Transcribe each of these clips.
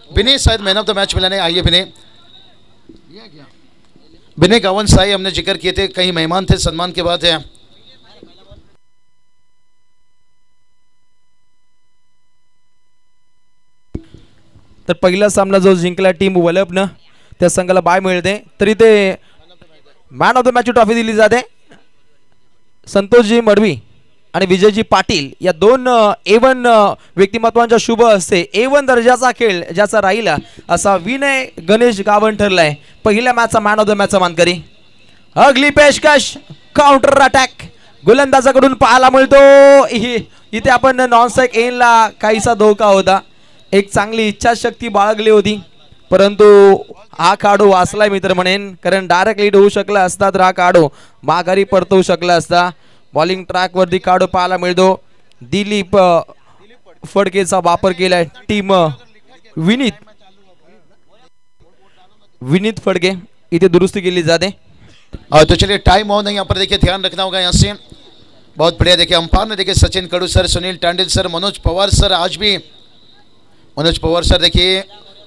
विनय शायद man of the match मिलाने आइए। विनय गावन साई हमने जिक्र किए थे, कई मेहमान थे, सन्मान के बाद है। तर पहिला सामना जो जिंकला टीम वलपनं त्या संघाला बाय मिळते, तरी ते man of the match trophy दिली जाते संतोषजी मडवी आणि विजयजी पाटील या दोन A1 व्यक्तिमत्वांच्या शुभ हस्ते A1 दर्जाचा खेळ ज्याचा राहिला असा विनय गणेश गावण ठरलाय पहिल्या मॅचचा मॅन ऑफ द मॅचचा मानकरी। अगली पेशकश काउंटर अटॅक गोलंदाजाकडून पाहायला मिळतो। इथे आपण नॉन स्ट्राइक एनला काहीसा धोका होता, एक चांगली इच्छाशक्ती बाळगली होती, परंतु हा खेळाडू वाचलाय मित्र म्हणेन, कारण डायरेक्ट लीड होऊ शकला असता तर हा खेळाडू माघारी परतवू शकला असता। बॉलिंग ट्रॅक वरती खेळाडू पाहायला मिळतो दिलीप फडकेचा वापर केलाय टीम विनीत फडके, इथे दुरुस्ती केली जाते। तो चलिए टाइम ऑन है यहाँ पर, देखिए ध्यान रखना होगा यहाँ से। बहुत बढ़िया, देखिए अंपायर ने देखिए Sachin Kadu sir, Sunil Tandil sir, Manoj Pawar sir. आज भी मनोज पवार सर देखिए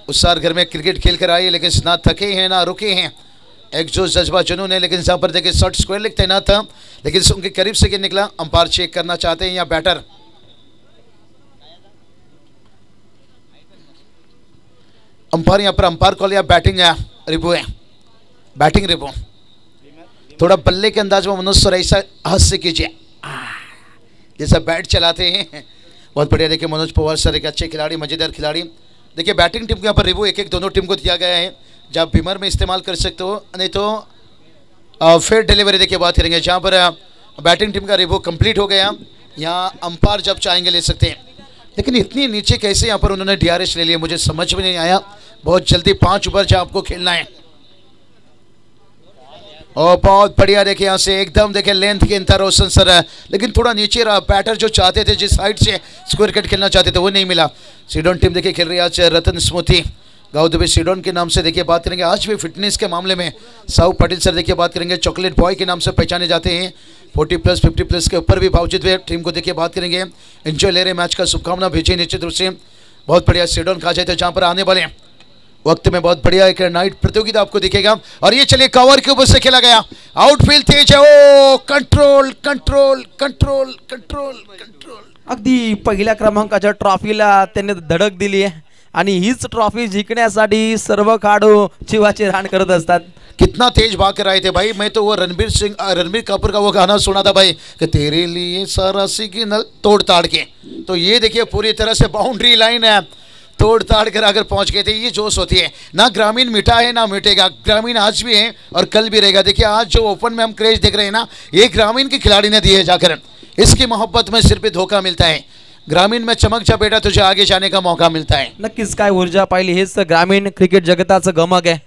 उत्साह घर में क्रिकेट खेल कर आए, लेकिन ना थके हैं ना रुके हैं, एक जो जज्बा जुनून है। लेकिन यहाँ पर देखिए शॉट स्क्वायर लिख तैनात था, लेकिन उनके करीब से क्या निकला, अंपायर चेक करना चाहते हैं या बैटर। अंपायर यहाँ पर अंपायर कॉल या बैटिंग रिव्यू है, बैटिंग रिव्यू। थोड़ा बल्ले के अंदाज में मनोज सर ऐसा हास्य कीजिए जैसा बैट चलाते हैं। बहुत बढ़िया, देखिए मनोज पवार सर एक अच्छे खिलाड़ी, मजेदार खिलाड़ी। देखिए बैटिंग टीम के यहाँ पर रिव्यू एक दोनों टीम को दिया गया है, जब बीमर में इस्तेमाल कर सकते हो, नहीं तो फेयर डिलीवरी देखिए बात करेंगे। जहाँ पर बैटिंग टीम का रिव्यू कंप्लीट हो गया, यहाँ अंपायर जब चाहेंगे ले सकते हैं। लेकिन इतनी नीचे कैसे यहाँ पर उन्होंने DRS ले लिया, मुझे समझ में नहीं आया। बहुत जल्दी 5 ओवर जहाँ आपको खेलना है। और बहुत बढ़िया, देखिए यहाँ से एकदम देखिए लेंथ के अंतर रोशन सर है, लेकिन थोड़ा नीचे रहा। बैटर जो चाहते थे, जिस साइड से स्क्वायर कट खेलना चाहते थे, वो नहीं मिला। सीडोन टीम देखिए खेल रही है आज रतन स्मृति गाँव दुबे सीडोन के नाम से देखिए बात करेंगे। आज भी फिटनेस के मामले में साहू पाटिल सर देखिए बात करेंगे, चॉकलेट बॉय के नाम से पहचाने जाते हैं। 40+ 50+ के ऊपर भी बावजूद भी टीम को देखिए बात करेंगे, एंजॉय ले रहे मैच का, शुभकामना भेजिए निश्चित रूप से। बहुत बढ़िया सीडोन कहा जाए तो, जहाँ पर आने वाले वक्त में बहुत बढ़िया एक नाइट प्रतियोगिता आपको दिखेगा। और ये चलिए कवर के ऊपर से खेला गया, आउटफील्ड तेज है, oh control control control control control. अगदी पहिल्या क्रमांकाच्या ट्रॉफीला त्यांनी धडक दिली आहे आणि हीच ट्रॉफी जिंकण्यासाठी सर्व खेळाडू जीवाची रान करत असतात। कितना तेज भाग कर आए थे भाई, मैं तो वो रणबीर कपूर का वो गाना सुना था भाई कि तेरे लिए सारा सिग्नल तोड़ ताड़ के। तो ये देखिए पूरी तरह से बाउंड्री लाइन है, तोड़ ताड़ कर अगर पहुंच गए थे। ये जोश होती है ना, ग्रामीण मिठा है ना मिटेगा, ग्रामीण आज भी है और कल भी रहेगा। देखिए आज जो ओपन में हम क्रेज देख रहे हैं ना, ये ग्रामीण के खिलाड़ी ने दिए जाकर। इसकी मोहब्बत में सिर्फ धोखा मिलता है, ग्रामीण में चमक जा बेटा, तुझे आगे जाने का मौका मिलता है। नक्कीच काय ऊर्जा पाहिली, हेच ग्रामीण क्रिकेट जगताचं गमक आहे।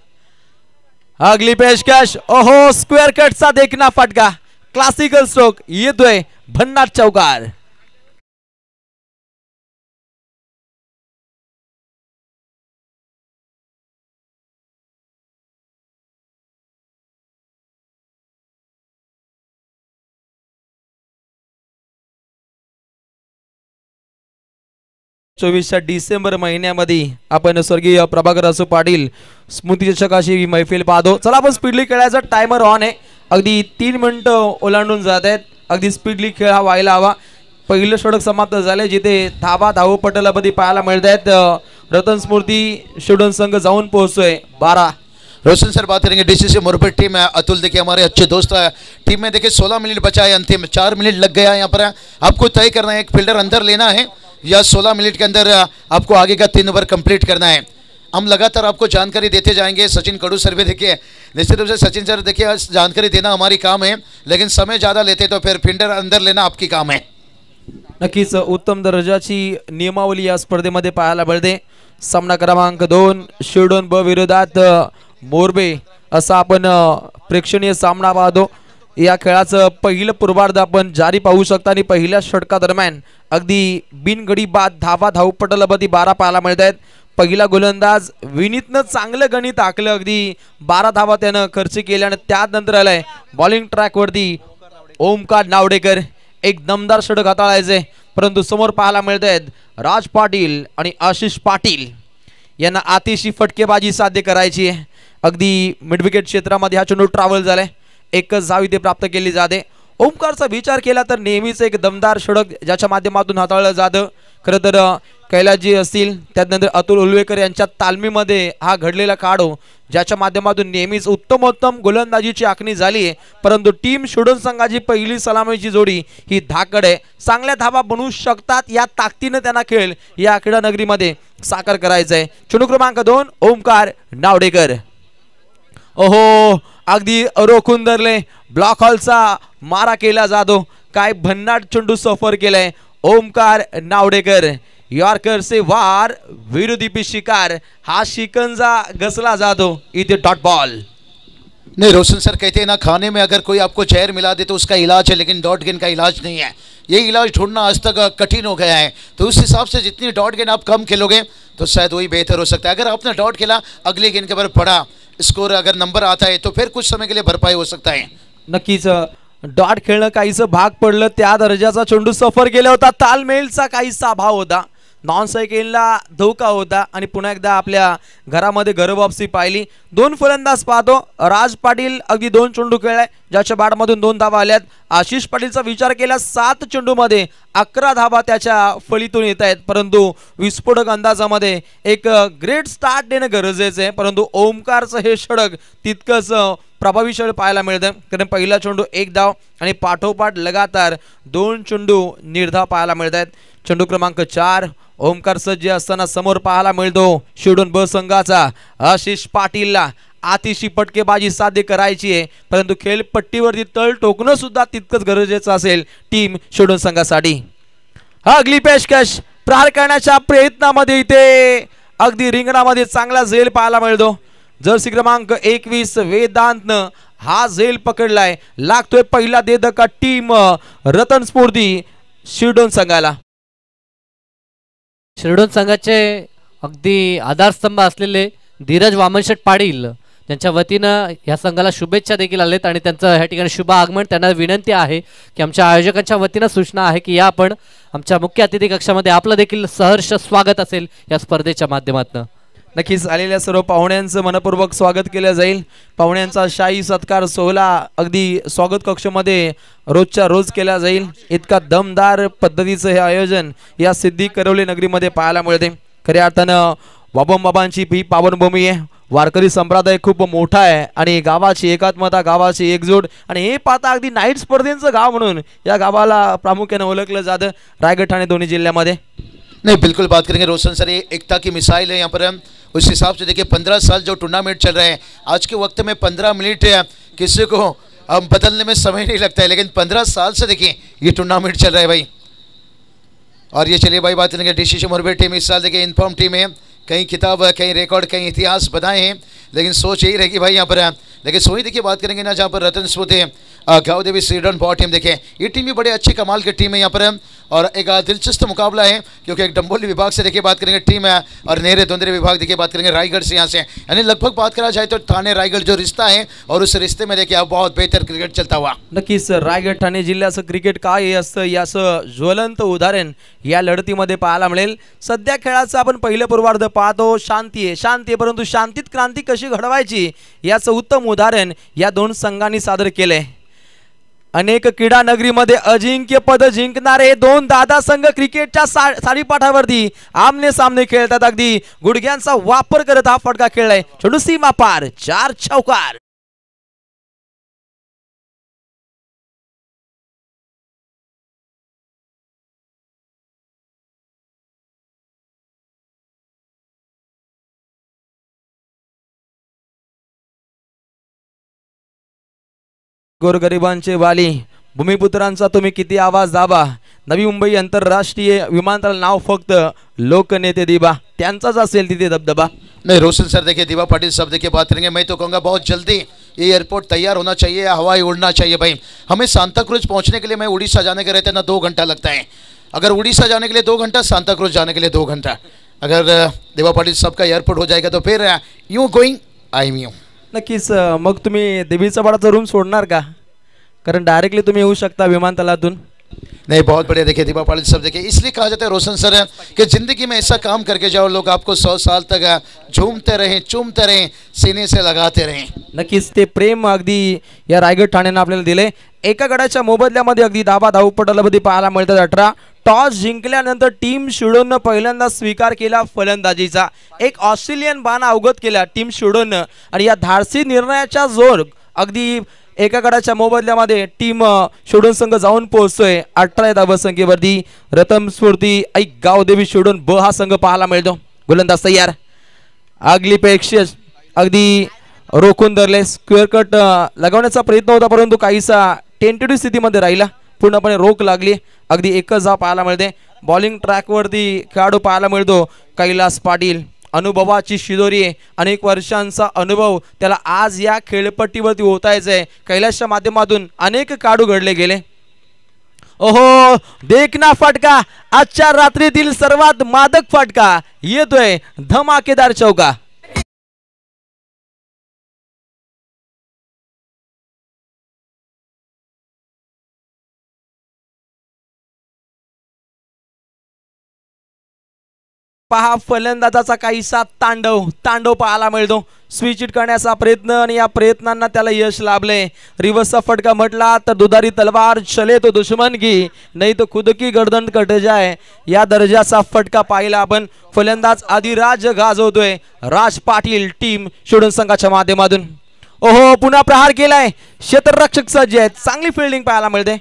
अगली पेशकश, ओहो स्क्वेअर कटचा देखना फटका, क्लासिकल स्ट्रोक येतोय भन्नाट चौकार। 24 डिसेंबर महिन्यामध्ये आपण स्वर्गीय प्रभाकर असू पाटील स्मृती चषकाची ही मैफिल पाहतो। चला आपण स्पीडली खेळायचा टाइमर ऑन आहे, अगदी 3 मिनिटं ओलांडून जात आहेत, अगदी स्पीडली खेळ हा व्हायला हवा। पहिलं षटक समाप्त झाले, जिथे धावपटलामध्ये पाहायला मिळत आहेत। रतन स्मृती शिवडन संघ जाऊन पोहोचतोय 12। रोशन सर बात करेंगे, DCC मुरबेट टीम है। अतुल देखिए हमारे अच्छे दोस्त है, टीम में देखिए 16 मिनट बचा है, अंतिम 4 मिनट लग गया। यहाँ पर आपको तय करना है एक फील्डर अंदर लेना है या 16 मिनट के अंदर आपको आगे का 3 ओवर कंप्लीट करना है। हम लगातार आपको जानकारी देते जाएंगे। सचिन कडू सर भी देखिए, निश्चित रूप से सचिन सर देखिए जानकारी देना हमारी काम है, लेकिन समय ज़्यादा लेते तो फिर फील्डर अंदर लेना आपकी काम है। नक्कीच उत्तम दर्जाची नियमावली या स्पर्धेमध्ये पाहायला मिळते। सामना क्रमांक 2 शिवडोन ब विरोधात मोरबे असा आपण प्रेक्षणीय सामना पाहतो। या खेळाचं पहिलं पूर्वार्ध आपण जारी पाहू शकता आणि पहिल्या षटकादरम्यान अगदी बिनगडी बाद धावपटलामध्ये 12 पाहायला मिळत आहेत। पहिला गोलंदाज विनीतनं चांगलं गणित आखलं, अगदी 12 धावा त्यानं खर्च केल्या आणि त्यानंतर आलाय बॉलिंग ट्रॅक वरती ओमकार नावडेकर, एक दमदार षटक हाताळायचे, परंतु समोर पाहायला मिळत आहेत राज पाटील आणि आशिष पाटील यांना अतिशय फटकेबाजी साध्य करायची आहे. अगदी मिड विकेट क्षेत्रामध्ये हा चेंडू ट्रॅव्हल झालाय. एकच धाव इथे प्राप्त केली जाते. ओमकारचा विचार केला तर नेहमीच एक दमदार षटक ज्याच्या माध्यमातून हाताळलं जातं. खरं तर कैलासजी असतील त्यानंतर अतुल उलवेकर यांच्या तालमीमध्ये हा घडलेला काढो ज्याच्या माध्यमातून नेहमीच उत्तमोत्तम गोलंदाजीची आखणी झाली आहे. परंतु टीम शोडून संघाची पहिली सलामीची जोडी ही धाकड आहे. चांगल्या धावा बनवू शकतात या ताकदीने त्यांना खेळ या क्रीडा नगरीमध्ये साकार करायचा आहे. चेंडू क्रमांक 2 ओमकार नावडेकर. ओहो अगदी रोखून धरले. ब्लॉक हॉलचा मारा केला जातो. काय भन्नाट चेंडू सफर केलाय ओमकार नावडेकर. यॉर्कर से वार विरोधी पे शिकार. हा शिकंजा घसला जातो. इथे डॉट बॉल. नहीं रोशन सर कहते हैं ना खाने में अगर कोई आपको जहर मिला दे तो उसका इलाज है लेकिन डॉट गेन का इलाज नहीं है. ये इलाज ढूंढना आज तक कठिन हो गया है. तो उस हिसाब से जितनी डॉट गेन आप कम खेलोगे तो शायद वही बेहतर हो सकता है. अगर आपने डॉट खेला अगले गेंद के ऊपर पड़ा स्कोर अगर नंबर आता है तो फिर कुछ समय के लिए भरपाई हो सकता है. नक्कीच डॉट खेळणं काहीसं भाग पडलं. त्या दर्जाचा चेंडू सफर केला होता. तालमेलचा काहीसा अभाव होता. नॉन सायकलला धोका होता आणि पुन्हा एकदा आपल्या घरामध्ये घरवापसी पाहिली. 2 फलंदाज पाहतो. राज पाटील अगदी 2 चेंडू खेळलाय ज्याच्या बॅटमधून 2 धावा आल्यात. आशिष पाटीलचा विचार केला 7 चेंडूमध्ये 11 धावा त्याच्या फळीतून येत आहेत. परंतु विस्फोटक अंदाजामध्ये एक ग्रेट स्टार्ट देणं गरजेचं आहे. परंतु ओमकारचं हे षटक तितकंच प्रभावी षटक पाहायला मिळतं. कारण पहिला चेंडू 1 धाव आणि पाठोपाठ लगातार 2 चेंडू निर्धाव पाहायला मिळत आहेत. चेंडू क्रमांक 4 ओमकार सज्ज असताना समोर पाहायला मिळतो शिवडोन ब संघाचा आशिष पाटीलला अतिशय फटकेबाजी साध्य करायची आहे. परंतु खेळपट्टीवरती तळ टोकणं सुद्धा तितकंच गरजेचं असेल टीम शिवडोन संघासाठी. अगली पेशकश प्रहार करण्याच्या प्रयत्नामध्ये इथे अगदी रिंगणामध्ये चांगला झेल पाहायला मिळतो. जर्सी क्रमांक 21 वेदांतनं हा झेल पकडलाय. लागतोय पहिला देधका टीम रतन स्फूर्ती शिवडोन संघाला. शिरडोन संघाचे अगदी आधारस्तंभ असलेले धीरज वामनशेठ पाटील त्यांच्या वतीनं या संघाला शुभेच्छा देखील आलेत आणि त्यांचं ह्या ठिकाणी शुभ आगमन. त्यांना विनंती आहे की आमच्या आयोजकांच्या वतीनं सूचना आहे की या आपण आमच्या मुख्य अतिथी कक्षामध्ये आपलं देखील सहर्ष स्वागत असेल या स्पर्धेच्या माध्यमातून. नक्कीच आलेल्या सर्व पाहुण्यांचं मनपूर्वक स्वागत केलं जाईल. पाहुण्यांचा शाही सत्कार सोहळा अगदी स्वागत कक्षामध्ये रोजच्या रोज केला जाईल. इतका दमदार पद्धतीचं हे आयोजन या सिद्धी करवली नगरीमध्ये पाहायला मिळते. खऱ्या अर्थानं बाबांची ही पावनभूमी आहे. वारकरी संप्रदाय खूप मोठा आहे आणि गावाची एकात्मता गावाची एकजूट आणि हे पाहता अगदी नाईट स्पर्धेचं गाव म्हणून या गावाला प्रामुख्याने ओळखलं जातं रायगड ठाणे दोन्ही जिल्ह्यामध्ये. नहीं बिल्कुल बात करेंगे रोशन सर. ये एकता की मिसाइल है यहाँ पर. उस हिसाब से देखिए 15 साल जो टूर्नामेंट चल रहे हैं आज के वक्त में 15 मिनट किसी को बदलने में समय नहीं लगता है लेकिन 15 साल से देखिए ये टूर्नामेंट चल रहा है भाई. और ये चलिए भाई बात करेंगे डीसी मोरबी टीम इस साल देखिए इन्फॉर्म टीम है. कई किताब कई रिकॉर्ड कई इतिहास बनाए हैं लेकिन सोच यही रहेगी भाई यहाँ पर. लेकिन सोई देखिए बात करेंगे ना जहाँ पर रतन स्मृति गाँव देवी श्रीडन बहुत टीम देखिए ये टीम भी बड़े अच्छे कमाल की टीम है यहाँ पर. और एक दिलचस्प मुकाबला है क्योंकि एक डंबोली विभाग से देखिए बात करेंगे टीम है और नेरे दोंदरे विभाग देखिए बात करेंगे रायगढ़ से यहाँ से. यानी लगभग बात करा जाए तो ठाणे रायगढ़ जो रिश्ता है और उस रिश्ते में देखिए अब बहुत बेहतर क्रिकेट चलता हुआ. नक्कीच रायगड ठाणे जिल्ह्याचं क्रिकेट काय असतं याचं ज्वलंत उदाहरण या लढतीमध्ये पाहायला मिळेल. सध्या खेळाचं आपण पहिलं पूर्वार्ध पाहतो. शांती आहे परंतु शांतीत क्रांती कशी घडवायची याचं उत्तम उदाहरण या 2 संघांनी सादर केलंय. अनेक क्रीडा नगरीमध्ये अजिंक्य पद जिंकणारे 2 दादा संघ क्रिकेटच्या साडीपाठावरती आमने सामने खेळतात. अगदी गुडघ्यांचा वापर करत हा फटका खेळलाय. चेंडू सीमा पार 4 चौकार. गोरगरिबांचे वाली भूमिपुत्रांचा तुम्ही किती आवाज दाबा. नवी मुंबई आंतरराष्ट्रीय विमानतळ नाव फक्त लोकनेते दिबा त्यांचाच असेल तिथे दबदबा. नहीं रोशन सर देखिए दिवा पाटिल सब देखिए बात करेंगे. मैं तो कहूँगा बहुत जल्दी ये एयरपोर्ट तैयार होना चाहिए. हवाई उड़ना चाहिए भाई. हमें सांता क्रूज पहुँचने के लिए मैं उड़ीसा जाने के रहते ना 2 घंटा लगता है. अगर उड़ीसा जाने के लिए 2 घंटा सांता क्रूज जाने के लिए 2 घंटा. अगर दिवा पाटिल सब का एयरपोर्ट हो जाएगा तो फिर यूँ गोइंग आई एम यू. नक्कीच मग तुम्ही देवीचा पाडाचा रूम सोडणार का? कारण डायरेक्टली तुम्ही येऊ शकता विमानतळातून. नहीं, बहुत बढ़िया। देखिए दीपा पाटिल साहब, देखिए इसलिए कहा जाता है रोशन सर कि जिंदगी में ऐसा काम करके जाओ लोग आपको 100 साल तक झूमते रहें, चूमते रहें, सीने से लगाते रहें। नक्कीच ते प्रेम अगदी या रायगड ठाण्यानं आपल्याला दिले। एका गडाच्या मोबदल्यामध्ये अगदी धावपटलामध्ये पाहायला मिळतात 18। टॉस जिंकल्यानंतर टीम शिडोननं पहिल्यांदा स्वीकार केला फलंदाजीचा। एक ऑस्ट्रेलियन बाण अवगत केला टीम शिडोननं आणि या धाडसी निर्णयाच्या जोर अगदी एका गडाच्या मोबदल्यामध्ये टीम शिडोन संघ जाऊन पोहोचतोय 18 धावसंख्येवरती। रतन स्फूर्ती ऐक गावदेवी शिडोन ब हा संघ पाहायला मिळतो। गोलंदाज तयार, अगलीपेक्षा अगदी रोखून धरले। स्क्वेअर कट लगावण्याचा प्रयत्न होता परंतु काहीसा टेंटेटिव्ह स्थितीमध्ये राहिला, पूर्णपणे रोख लागली। अगदी एकच धाव पाहायला मिळते। बॉलिंग ट्रॅकवरती खेळाडू पाहायला मिळतो कैलास पाटील, अनुभवाची शिदोरी, अनेक वर्षांचा अनुभव त्याला आज या खेळपट्टीवरती ओतायचंय। कैलासच्या माध्यमातून अनेक खेळाडू घडले गेले। ओहो, देखना फटका, आजच्या रात्रीतील सर्वात मादक फटका येतोय, धमाकेदार चौका। पहा फलंदाजाचा काहीसा तांडव पाहायला मिळतो। स्विच हिट करण्याचा प्रयत्न आणि या प्रयत्नांना त्याला यश लाभले। रिव्हर्सचा फटका म्हटला तर दुधारी तलवार चले तो दुश्मन की, नाही तो खुद की गर्दन कट जाए, या दर्जाचा फटका पाहिला आपण। फलंदाज अधिराज गाजवतोय राज पाटील टीम शिडोन संघाच्या माध्यमातून। ओहो, पुन्हा प्रहार केलाय, क्षेत्ररक्षक सज्ज आहेत, चांगली फिल्डिंग पाहायला मिळते।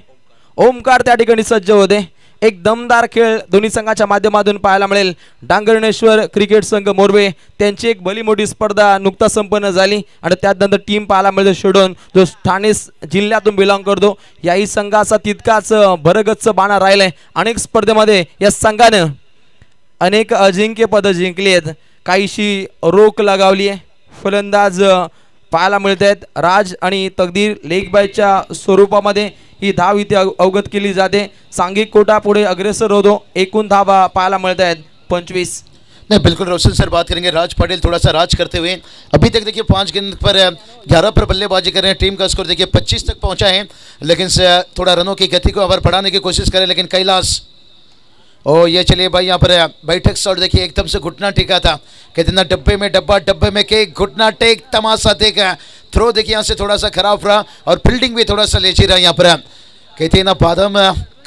ओमकार त्या ठिकाणी सज्ज होते। एक दमदार खेळ दोन्ही संघाच्या माध्यमातून पाहायला मिळेल। डांगरणेश्वर क्रिकेट संघ मोरबे त्यांची एक भली मोठी स्पर्धा नुकताच संपन्न झाली आणि त्यानंतर टीम पाहायला मिळते शिडोन जो ठाणे जिल्ह्यातून बिलॉंग करतो। याही संघाचा तितकाच भरगच्च बाणा राहिलाय। अनेक स्पर्धेमध्ये या संघानं अनेक अजिंक्यपद जिंकली आहेत, काहीशी रोख लगावली आहे। फलंदाज पाहायला मिळत आहेत राज आणि तकदीर। लेग बायच्या स्वरूपामध्ये ही धाव इथे अवगत केली जाते। सांघिक कोटा पुढे अग्रेसर होतो। एकूण धावा पाहायला मिळत आहेत 25। नहीं, बिल्कुल रोशन सर बात करेंगे। राज पाटिल थोड़ा सा राज करते हुए अभी तक देखिए 5 गेंद पर 11 पर बल्लेबाजी कर रहे हैं। टीम का स्कोर देखिए 25 तक पहुंचा है, लेकिन थोड़ा रनों की गति को और बढ़ाने की कोशिश करें। लेकिन कैलाश, ओ ये चलिए भाई, यहाँ पर बैठक शॉट देखिए एकदम से घुटना टेका था, कहते ना डब्बे में डब्बा, डब्बे में केक, घुटना टेक, तमाशा देखा। थ्रो देखिए यहाँ से थोड़ा सा खराब रहा और फील्डिंग भी थोड़ा सा लेची रहा। यहाँ पर कहते हैं ना बादाम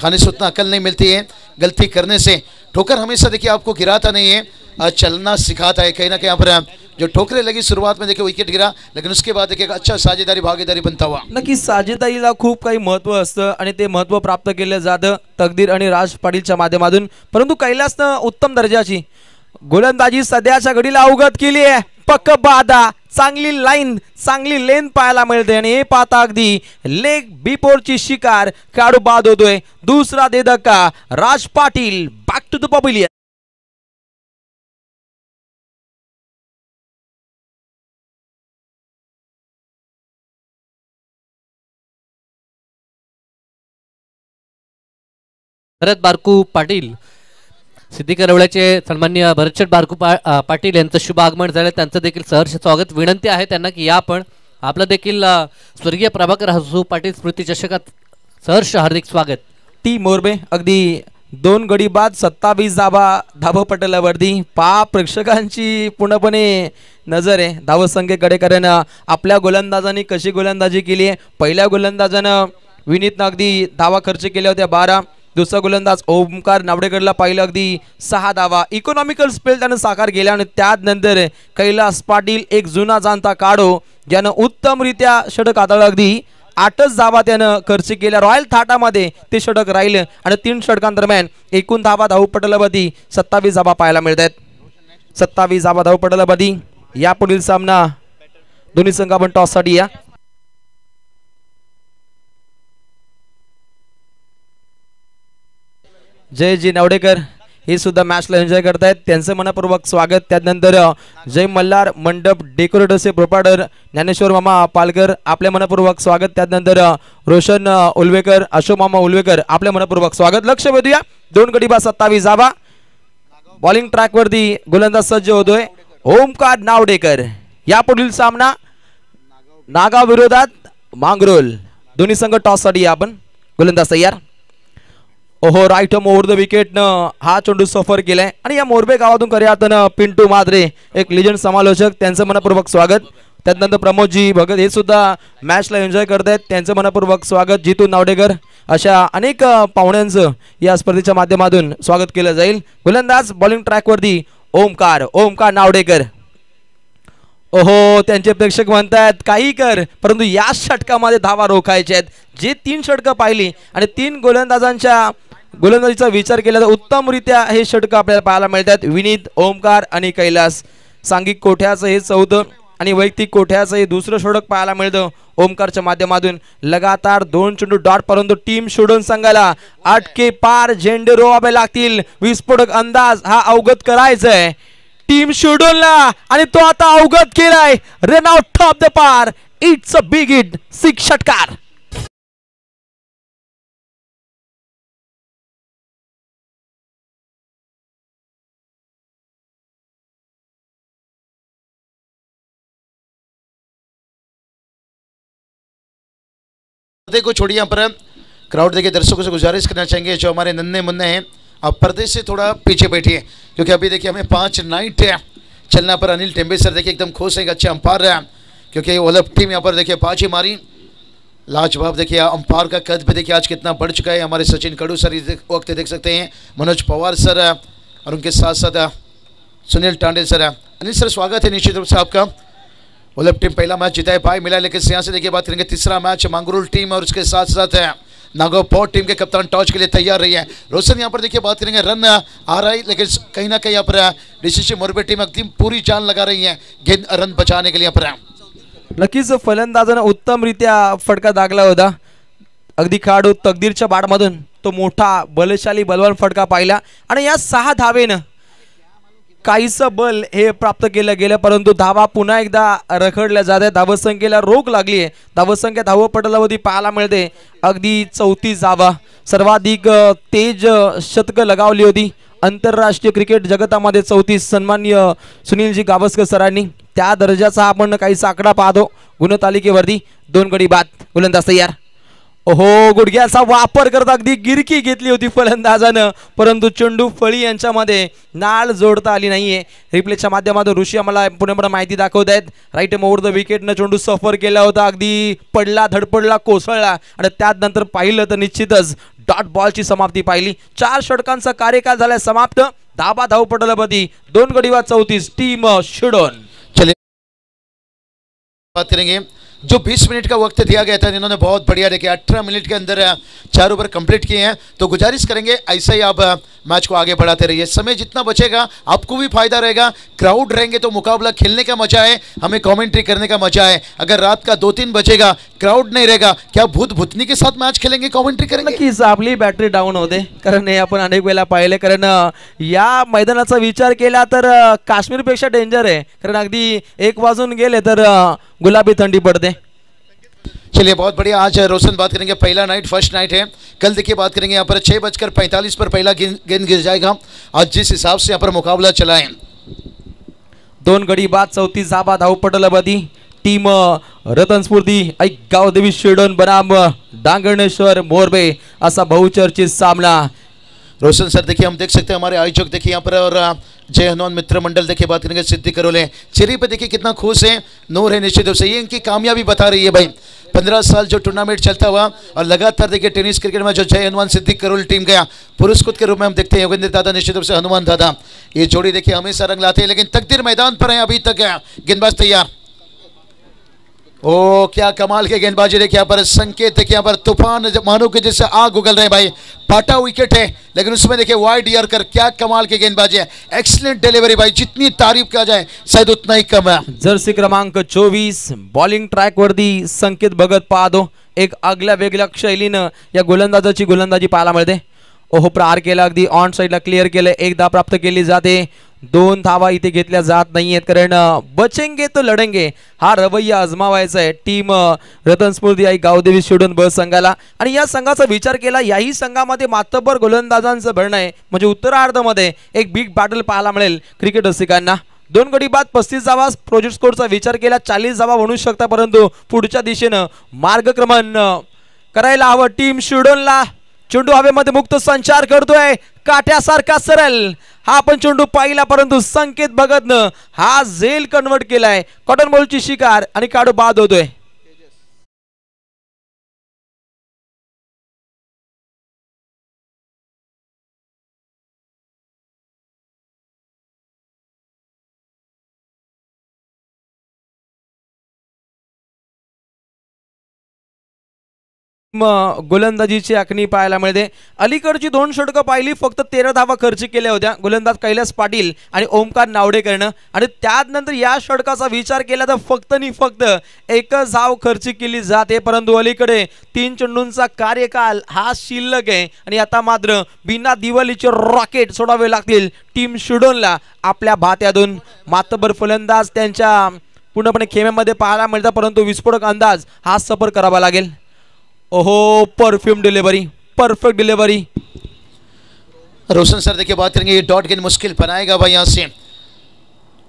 खाने से उतना अकल नहीं मिलती है, गलती करने से ठोकर हमेशा देखिए आपको गिराता नहीं है, चलना सिखाता है। कहीं ना कहीं यहाँ पर जो ठोकरें लगी शुरुआत में देखिए विकेट गिरा, लेकिन उसके बाद देखिए अच्छा साझेदारी भागीदारी बनता हुआ। नक्की साझेदारीला खूप काही महत्त्व असतं आणि ते महत्त्व प्राप्त केलं जातं तकदीर आणि राज पाटीलच्या माध्यमातून। परंतु कैलासनं उत्तम दर्जाची गोलंदाजी सध्याच्या घडीला अवगत केली आहे। पक्क बादा, चांगली लाईन, चांगली लेन पाहायला मिळते आणि हे पाहता अगदी लेग बिफोरची शिकार खेळाडू बाद होतोय। दुसरा दे धक्का, Raj Patil back to the pavilion. Bharat Barku Patil, Siddhi करवळ्याचे सन्माननीय भरतशेठ बारकू पाटील यांचं शुभ आगमन झालं, त्यांचं देखील सहर्ष स्वागत। विनंती आहे त्यांना की या आपण आपलं देखील स्वर्गीय प्रभाकर हसू पाटील स्मृती चषकात सहर्ष हार्दिक स्वागत। टी मोरबे अगदी 2 गडी बाद 27 धावपटलावरती। प्रेक्षकांची पूर्णपणे नजर आहे धावसंख्येकडे, कारण आपल्या गोलंदाजांनी कशी गोलंदाजी केली आहे। पहिल्या गोलंदाजानं विनीतनं अगदी धावा खर्च केल्या होत्या 12। दुसरा गोलंदाज ओमकार नावडेकरला पाहिलं अगदी 6 धावा। इकॉनॉमिकल स्पेल त्यानं साकार केला आणि त्यानंतर कैलास पाटील एक जुना जाणता काढो ज्यानं उत्तमरित्या षटक हाताळलं। अगदी 8च धावा त्यानं खर्च केल्या। रॉयल थाटामध्ये ते षटक राहिलं आणि 3 षटकांदरम्यान एकूण धावा धावपटलावरती 27 धावा पाहायला मिळतात। 27 धावा धावपटलावरती। यापुढील सामना दोन्ही संघ आपण टॉससाठी या। जय जी नावडेकर हे सुद्धा मॅचला एन्जॉय करतायत, त्यांचं मनपूर्वक स्वागत। त्यानंतर जय मल्हार मंडप डेकोरेटर्सचे प्रोपायटर ज्ञानेश्वर मामा पालकर आपले मनपूर्वक स्वागत। त्यानंतर रोशन उलवेकर, अशोक मामा उलवेकर आपले मनपूर्वक स्वागत। लक्ष वेधूया 2 गडी बाद 27 धावा। बॉलिंग ट्रॅकवरती गोलंदाज सज्ज होतोय ओमकार नावडेकर। यापुढील सामना नागाव विरोधात मांगरोल, दोन्ही संघ टॉससाठी आपण। गोलंदाज तयार, ओहो राईट ओव्हर द विकेटनं हा चेंडू सफर केलाय आणि या मोरबे गावातून खऱ्या पिंटू माद्रे एक लिजंड समालोचक त्यांचं मनपूर्वक स्वागत. त्यानंतर प्रमोदजी भगत हे सुद्धा मॅचला एन्जॉय करतायत त्यांचं मनपूर्वक स्वागत. जितू नावडेकर अशा अनेक पाहुण्यांचं या स्पर्धेच्या माध्यमातून स्वागत केलं जाईल. गोलंदाज बॉलिंग ट्रॅकवरती ओमकार नावडेकर. ओहो त्यांचे प्रेक्षक म्हणतात काही कर परंतु या षटकामध्ये धावा रोखायचे आहेत. जे 3 षटकं पाहिली आणि 3 गोलंदाजांच्या गोलंदाजीचा विचार केला तर उत्तमरित्या हे षटकं आपल्याला पाहायला मिळतात. विनीत, ओमकार आणि कैलास. सांघिक कोठ्याचं हे 4थं आणि वैयक्तिक कोठ्याचं हे 2रं षटक पाहायला मिळतं ओमकारच्या माध्यमातून. लगातार 2 चेंडू डॉट परंतु टीम शोडून संघाला 8 के पार झेंडे रोवावे लागतील. विस्फोटक अंदाज हा अवगत करायचा आहे टीम शोडूनला आणि तो आता अवगत केलाय. रन आउट टॉप द पार. It's a big hit. 6 षटकार. को छोड़िए यहाँ पर क्राउड देखिए दर्शकों से गुजारिश करना चाहेंगे जो हमारे नन्हे मुन्ने हैं आप पर्दे से थोड़ा पीछे बैठिए क्योंकि अभी देखिए हमें 5 नाइट चलना पर. अनिल टेम्बे सर देखिए एकदम खुश है अच्छे अंपायर है क्योंकि ओलफ टीम यहाँ पर देखिए 5 ही मारी. लाजवाब देखिए अंपायर का कद भी देखिए आज कितना बढ़ चुका है. हमारे सचिन कडू सर इस वक्त देख सकते हैं, मनोज पवार सर और उनके साथ साथ सुनील टांडे सर. अनिल सर स्वागत है निश्चित रूप से आपका. ओलफ टीम पहला मैच जीता है भाई मिला, लेकिन यहाँ से देखिए बात करेंगे तीसरा मैच मांगरूल टीम और उसके साथ साथ नागौर टीम के कप्तान टॉस के लिए तैयार रही है. रोशन यहाँ पर देखिए बात करेंगे रन आ रहा है लेकिन कहीं ना कहीं यहाँ पर डीसीसी मोरबे टीम एकदम पूरी जान लगा रही है गेंद रन बचाने के लिए. यहाँ पर नक्कीच फलंदाजानं उत्तमरित्या फटका दागला होता. अगदी खेळाडू तकदीरच्या बाडमधून तो मोठा बलशाली बलवान फटका पाहिला आणि या 6 धावेनं काहीसं बल हे प्राप्त केलं गेलं परंतु धावा पुन्हा एकदा रखडल्या जात आहे. धावसंख्येला रोख लागली आहे. धावसंख्या धावपटलावरती पाहायला मिळते अगदी 34 धावा. सर्वाधिक तेज शतकं लगावली होती आंतरराष्ट्रीय क्रिकेट जगतामध्ये 34. सन्माननीय सुनीलजी गावस्कर सरांनी त्या दर्जाचा आपण काहीसा आकडा पाहतो गुणतालिकेवरती. 2 गडी बाद. गोलंदाज तयार. ओहो गुडघ्याचा वापर करत अगदी गिरकी घेतली होती फलंदाजानं परंतु चेंडू फळी यांच्यामध्ये नाळ जोडता आली नाहीये. रिप्लेच्या माध्यमातून ऋषी आम्हाला पुन्हा माहिती दाखवत आहेत. राईट ओव्हर द विकेटनं चेंडू सफर केला होता. अगदी पडला धडपडला कोसळला आणि त्यानंतर पाहिलं तर निश्चितच डॉट बॉलची समाप्ती पाहिली. 4 षटकांचा कार्यकाल झाला समाप्त. धाबा धावपटलावरती 2 गडी बाद 34. टीम शिडोन. चलिए बात करेंगे जो 20 मिनट का वक्त दिया गया था इन्होंने बहुत बढ़िया देखिए 18 मिनट के अंदर 4 ओवर कंप्लीट किए हैं. तो गुजारिश करेंगे ऐसा ही आप मैच को आगे बढ़ाते रहिए. समय जितना बचेगा आपको भी फायदा रहेगा. क्राउड रहेंगे तो मुकाबला खेलने का मजा है, हमें कमेंट्री करने का मजा है. अगर रात का 2-3 बजेगा क्राउड नहीं रहेगा क्या भूत भूतनी के साथ मैच खेलेंगे कमेंट्री करेंगे. नक्कीच आपली बॅटरी डाऊन होते कारण हे आपण अनेक वेळा पाहिले. कारण या मैदानाचा विचार केला तर काश्मीरपेक्षा डेंजर आहे कारण अगदी 1 वाजून गेले तर गुलाबी थंडी पड़ते. चलिए बहुत बढ़िया. आज रोशन बात करेंगे पहला नाइट फर्स्ट नाइट है. कल देखिए बात करेंगे यहाँ पर 6:45 पर पहला गेंद गिर जाएगा. आज जिस हिसाब से यहाँ पर मुकाबला चला है 2 गडी बाद 34 धाबा धावपटलावरती. टीम रतनस्फूर्ती ऐक गावदेवी शिडोन बनाम डांगणेश्वर मोरबे असा बहुचर्चित सामना. रोशन सर देखिए हम देख सकते हैं हमारे आयोजक देखिए यहाँ पर और जय हनुमान मित्र मंडल देखिए बात करेंगे सिद्धि करोले चेहरे पे देखिए कितना खुश है. नूर है निश्चित रूप से. ये इनकी कामयाबी बता रही है भाई. 15 साल जो टूर्नामेंट चलता हुआ और लगातार देखिए टेनिस क्रिकेट में जो जय हनुमान सिद्धि करोल टीम गया पुरस्कृत के रूप में हम देखते हैं योगेंद्र दादा निश्चित रूप से हनुमान दादा. ये जोड़ी देखिए हमेशा रंग लाते हैं लेकिन तकदीर मैदान पर है अभी तक. गेंदबाज तैयार. ओ क्या कमाल के गेंदबाजी देखिए यहाँ पर. संकेत देखिए यहाँ पर तूफान मानो के जैसे आग उगल रहे भाई. पाटा विकेट है लेकिन उसमें देखिए वाइड यॉर्कर. क्या कमाल के गेंदबाजी है. एक्सीलेंट डिलीवरी भाई. जितनी तारीफ किया जाए शायद उतना ही कम है. जर्सी क्रमांक 24 बॉलिंग ट्रॅक वरती संकेत भगत पाहतो. एक आगल्या वेगळ्या शैलीनं या गोलंदाजाची गोलंदाजी पाहायला मिळते. ओहो प्रहार केला अगदी ऑन साइडला क्लिअर केलं. 1 धाव प्राप्त केली जाते. 2 धावा इथे घेतल्या जात नाहीयेत कारण बचेंगे तो लढेंगे हा रवैया आजमावायचा आहे टीम रतनस्फूर्ती आई गावदेवी शिडोन ब संघाला. आणि या संघाचा विचार केला याही संघामध्ये मातब्बर गोलंदाजांचं भरणं आहे म्हणजे उत्तरार्धामध्ये एक बिग बॅटल पाहायला मिळेल क्रिकेट रसिकांना. 2 गडी बाद 35 धावा. प्रोजेक्ट स्कोरचा विचार केला 40 धावा बनू शकता परंतु पुढच्या दिशेनं मार्गक्रमण करायला हवं टीम शिडोनला. चेंडू हवेमध्ये मुक्त संचार करतोय काट्यासारखा सरळ हा पण चेंडू पाहिला परंतु संकेत भगतनं हा झेल कन्वर्ट केलाय कॉटन बॉलची शिकार आणि काढू बाद होतोय. गोलंदाजीची आखणी पाहायला मिळते. अलीकडची 2 षटकं पाहिली फक्त 13 धावा खर्च केल्या होत्या गोलंदाज कैलास पाटील आणि ओमकार नावडेकरनं आणि त्यानंतर या षटकाचा विचार केला तर फक्त आणि फक्त 1 धाव खर्च केली जाते परंतु अलीकडे 3 चेंडूंचा कार्यकाल हा शिल्लक आहे आणि आता मात्र बिना दिवाळीचे रॉकेट सोडावे लागतील टीम शुडोनला आपल्या भात्यातून. मातबर फलंदाज त्यांच्या पूर्णपणे खेम्यामध्ये पाहायला मिळतात परंतु विस्फोटक अंदाज हा सफर करावा लागेल. ओहो perfume delivery perfect delivery. Roshan sir देखिए बात करेंगे ये डॉट गेंद मुश्किल बनाएगा भाई यहाँ से.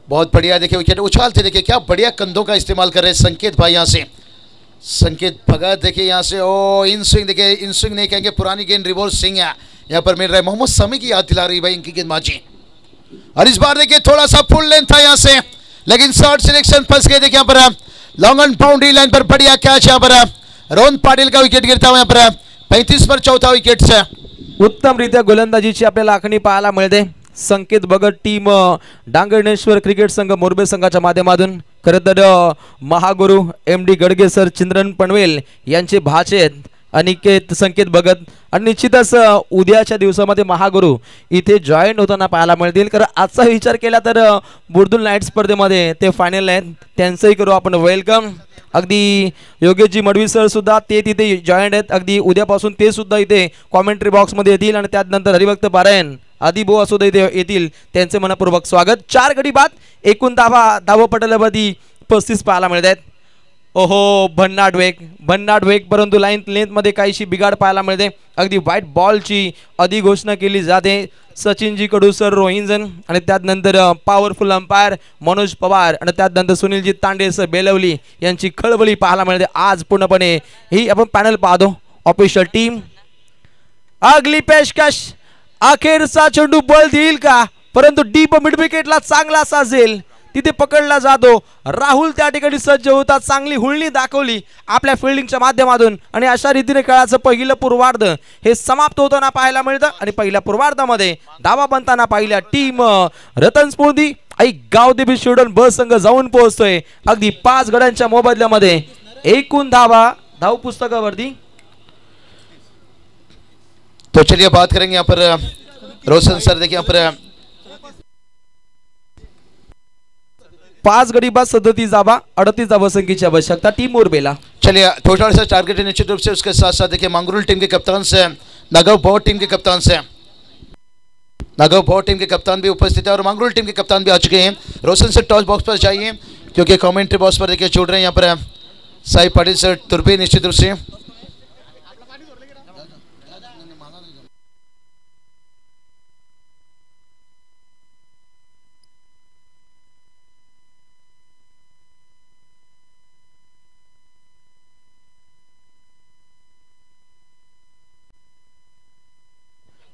बहुत बढ़िया देखिए विकेट उछालते देखिए क्या बढ़िया कंधों का इस्तेमाल कर रहे हैं संकेत भाई यहाँ से. संकेत भगत देखिए यहाँ से ओ इन स्विंग देखिए इन स्विंग नहीं कहेंगे पुरानी गेंद रिवॉल्व सिंह यहाँ पर मिल रहा है. मोहम्मद समी की याद दिला रही भाई इनकी गेंदबाजी और इस बार देखिए थोड़ा सा फुल लेंथ था यहाँ से लेकिन शॉर्ट सिलेक्शन फंस गए. देखिए यहाँ पर लॉन्ग ऑन बाउंड्री लाइन पर बढ़िया कैच यहाँ पर रोहन पाटिल का विकेट गिरता हुआ यहाँ पर 35 पर चौथा विकेट से. उत्तमरित्या गोलंदाजीची आपल्याला आखणी पाहायला मिळते. संकेत भगत टीम डांगणेश्वर क्रिकेट संघ मोरबे संघाच्या माध्यमातून खरं तर महागुरु MD गडगे सर चिंद्रन पनवेल यांचे भाचे आहेत अनिकेत संकेत भगत आणि निश्चितच उद्याच्या दिवसामध्ये महागुरु इथे जॉईन होताना पाहायला मिळतील. कारण आजचा विचार केला तर बुर्दुल नाईट स्पर्धेमध्ये ते फायनल आहेत त्यांचंही करू आपण वेलकम. अगदी योगेशजी मडवी सर सुद्धा ते तिथे जॉईंट आहेत. अगदी उद्यापासून ते सुद्धा इथे कॉमेंट्री बॉक्समध्ये येतील आणि त्यानंतर हरिभक्त पारायण आदिबोआ सुद्धा इथे येतील त्यांचे मनपूर्वक स्वागत. 4 गडी बाद एकूण धावपटलावरती 35 पाहायला मिळत आहेत. ओहो भन्नाट वेग परंतु लाईन लेंथमध्ये काहीशी बिघाड पाहायला मिळते. अगदी व्हाईट बॉलची अधिघोषणा केली जाते सचिनजी कडू सर रोहिंजन आणि त्यानंतर पॉवरफुल अंपायर मनोज पवार आणि त्यानंतर सुनीलजी तांडे सर बेलवली यांची खळबळी पाहायला मिळते. आज पूर्णपणे ही आपण पॅनल पाहतो ऑफिशियल टीम. अगली पेशकश अखेरचा चेंडू बल देईल का परंतु डीप मिड विकेटला चांगला असा झेल तिथे पकडला जातो. राहुल त्या ठिकाणी सज्ज होता चांगली हुळणी दाखवली आपल्या फिल्डिंगच्या माध्यमातून आणि अशा रीतीने खेळाचं पहिलं पूर्वार्ध हे समाप्त होताना पाहायला मिळतं आणि पहिल्या पूर्वार्धामध्ये धावा बनताना पाहिल्या टीम रतन स्फूर्ती आई गावदेवी शिवडन ब संघ जाऊन पोहोचतोय अगदी 5 गड्यांच्या मोबदल्यामध्ये एकूण धाव पुस्तकावरती. तो चलिए बात करेंगे यहाँ पर रोशन सर देखिए यहाँ पर 5 गडी बाद 37 धावा 38 धावा संख्येची आवश्यकता टीम मोरबेला. चलिए थोड़ा सा टारगेट है निश्चित रूप से उसके साथ साथ देखिए मंगरूल टीम के कप्तान से नागव भौर टीम के कप्तान से नागव भौर टीम के कप्तान भी उपस्थित है और मंगरूल टीम के कप्तान भी आ चुके हैं. रोशन सर टॉस बॉक्स पर जाइए क्योंकि कमेंट्री बॉक्स पर देखिए जुड़ रहे हैं यहाँ पर साई पाटिल सर तुर्बे निश्चित रूप से.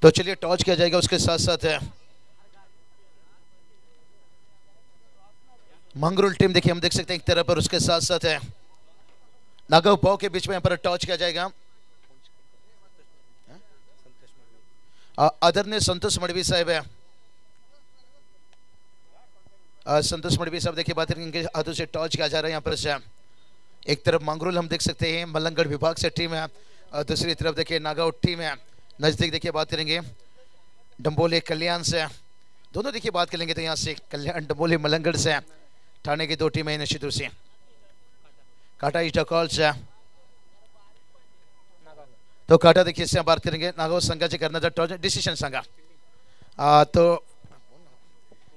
तो चलिए टॉस किया जाएगा उसके साथ साथ है मंगरूल टीम देखिए हम देख सकते हैं एक तरफ पर उसके साथ साथ है नागव भाव के बीच में यहाँ पर टॉस किया जाएगा. आदरणीय संतोष मडवी साहब है संतोष मडवी साहब देखिए बात इनके हाथों से टॉस किया जा रहा है यहाँ पर से. एक तरफ मंगरूल हम देख सकते हैं मलंगगढ़ विभाग से टीम है और दूसरी तरफ देखिए नागव टीम है. नजदीक देखिए बात करेंगे डंबोली कल्याण से दोनों देखिए बात करेंगे तो यहाँ से कल्याण डंबोली मलंगगढ़ से ठाणे की 2 टीमें निश्चित रूप से काटा ईटा कॉल से तो काटा देखिए इससे बात करेंगे नागव संघा से करना था टॉस डिसीजन संघा तो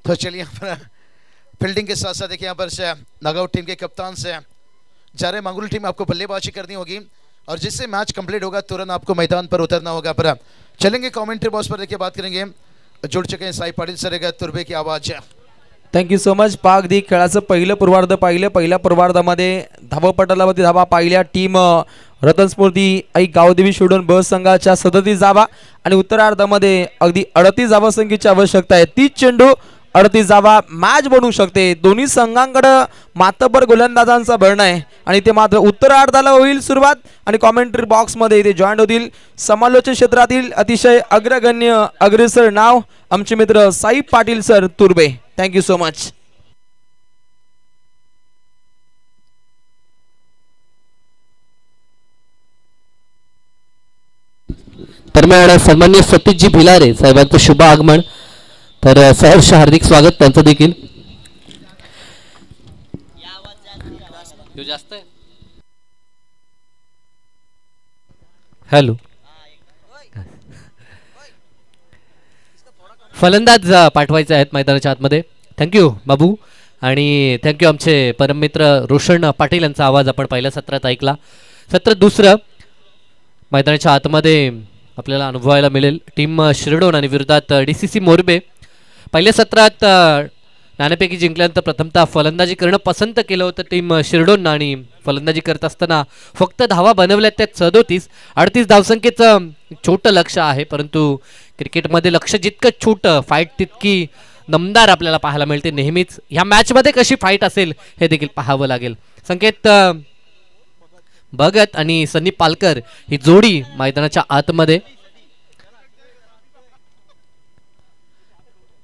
चलिए यहाँ पर फील्डिंग के साथ साथ देखिए यहाँ पर से नागव टीम के कप्तान से जा रहे मंगरूल टीम आपको बल्लेबाजी करनी होगी और जिससे मैच कंप्लीट होगा तुरंत आपको मैदान पर उतरना होगा. पर चलेंगे कमेंट्री बॉक्स पर देखिए बात करेंगे जुड़ चुके हैं साई पाटिल सर तुर्बे की आवाज है थँक्यू सो मच. अगदी खेळाचं पहिलं पूर्वार्ध पाहिलं. पहिल्या पूर्वार्धामध्ये धावपटलावरती धावा पाहिल्या. टीम रतन स्फूर्ती आई गावदेवी शिवडोन ब संघाच्या 37 धावा आणि उत्तरार्धामध्ये अगदी 38 धावा संख्येची आवश्यकता आहे. 30 चेंडू 38 धावा मॅच बनवू शकते. दोन्ही संघांकडं मातबर गोलंदाजांचा भरणा आहे आणि ते मात्र उत्तरार्धाला होईल सुरुवात आणि कॉमेंट्री बॉक्समध्ये इथे जॉईंट होतील समालोचन क्षेत्रातील अतिशय अग्रगण्य अग्रेसर नाव आमचे मित्र Sai Patil sir Turbe. Thank you so much. दरम्यान सन्मान्य सतीशजी भिलारे साहेबांचं शुभ आगमन. तर सहर्ष हार्दिक स्वागत त्यांचं देखील. हॅलो. फलंदाज पाठवायचे आहेत मैदानाच्या आतमध्ये. थँक्यू बाबू आणि थँक्यू आमचे परममित्र रोशन पाटील यांचा आवाज आपण पहिल्या सत्रात ऐकला. सत्र दुसरं मैदानाच्या आतमध्ये आपल्याला अनुभवायला मिळेल. टीम शिरडोन आणि विरोधात DCC मोरबे. पहिल्या सत्रात नाणेफेकी जिंकल्यानंतर प्रथमतः फलंदाजी करणं पसंत केलं होतं टीम शिरडोन आणि फलंदाजी करत असताना फक्त धावा बनवल्या त्यात 37. 38 धावसंख्येचं छोटं लक्ष आहे परंतु क्रिकेटमध्ये लक्ष जितकं छोटं फाईट तितकी दमदार आपल्याला पाहायला मिळते. नेहमीच ह्या मॅचमध्ये कशी फाईट असेल हे देखील पाहावं लागेल. संकेत भगत आणि सनी पालकर ही जोडी मैदानाच्या आतमध्ये.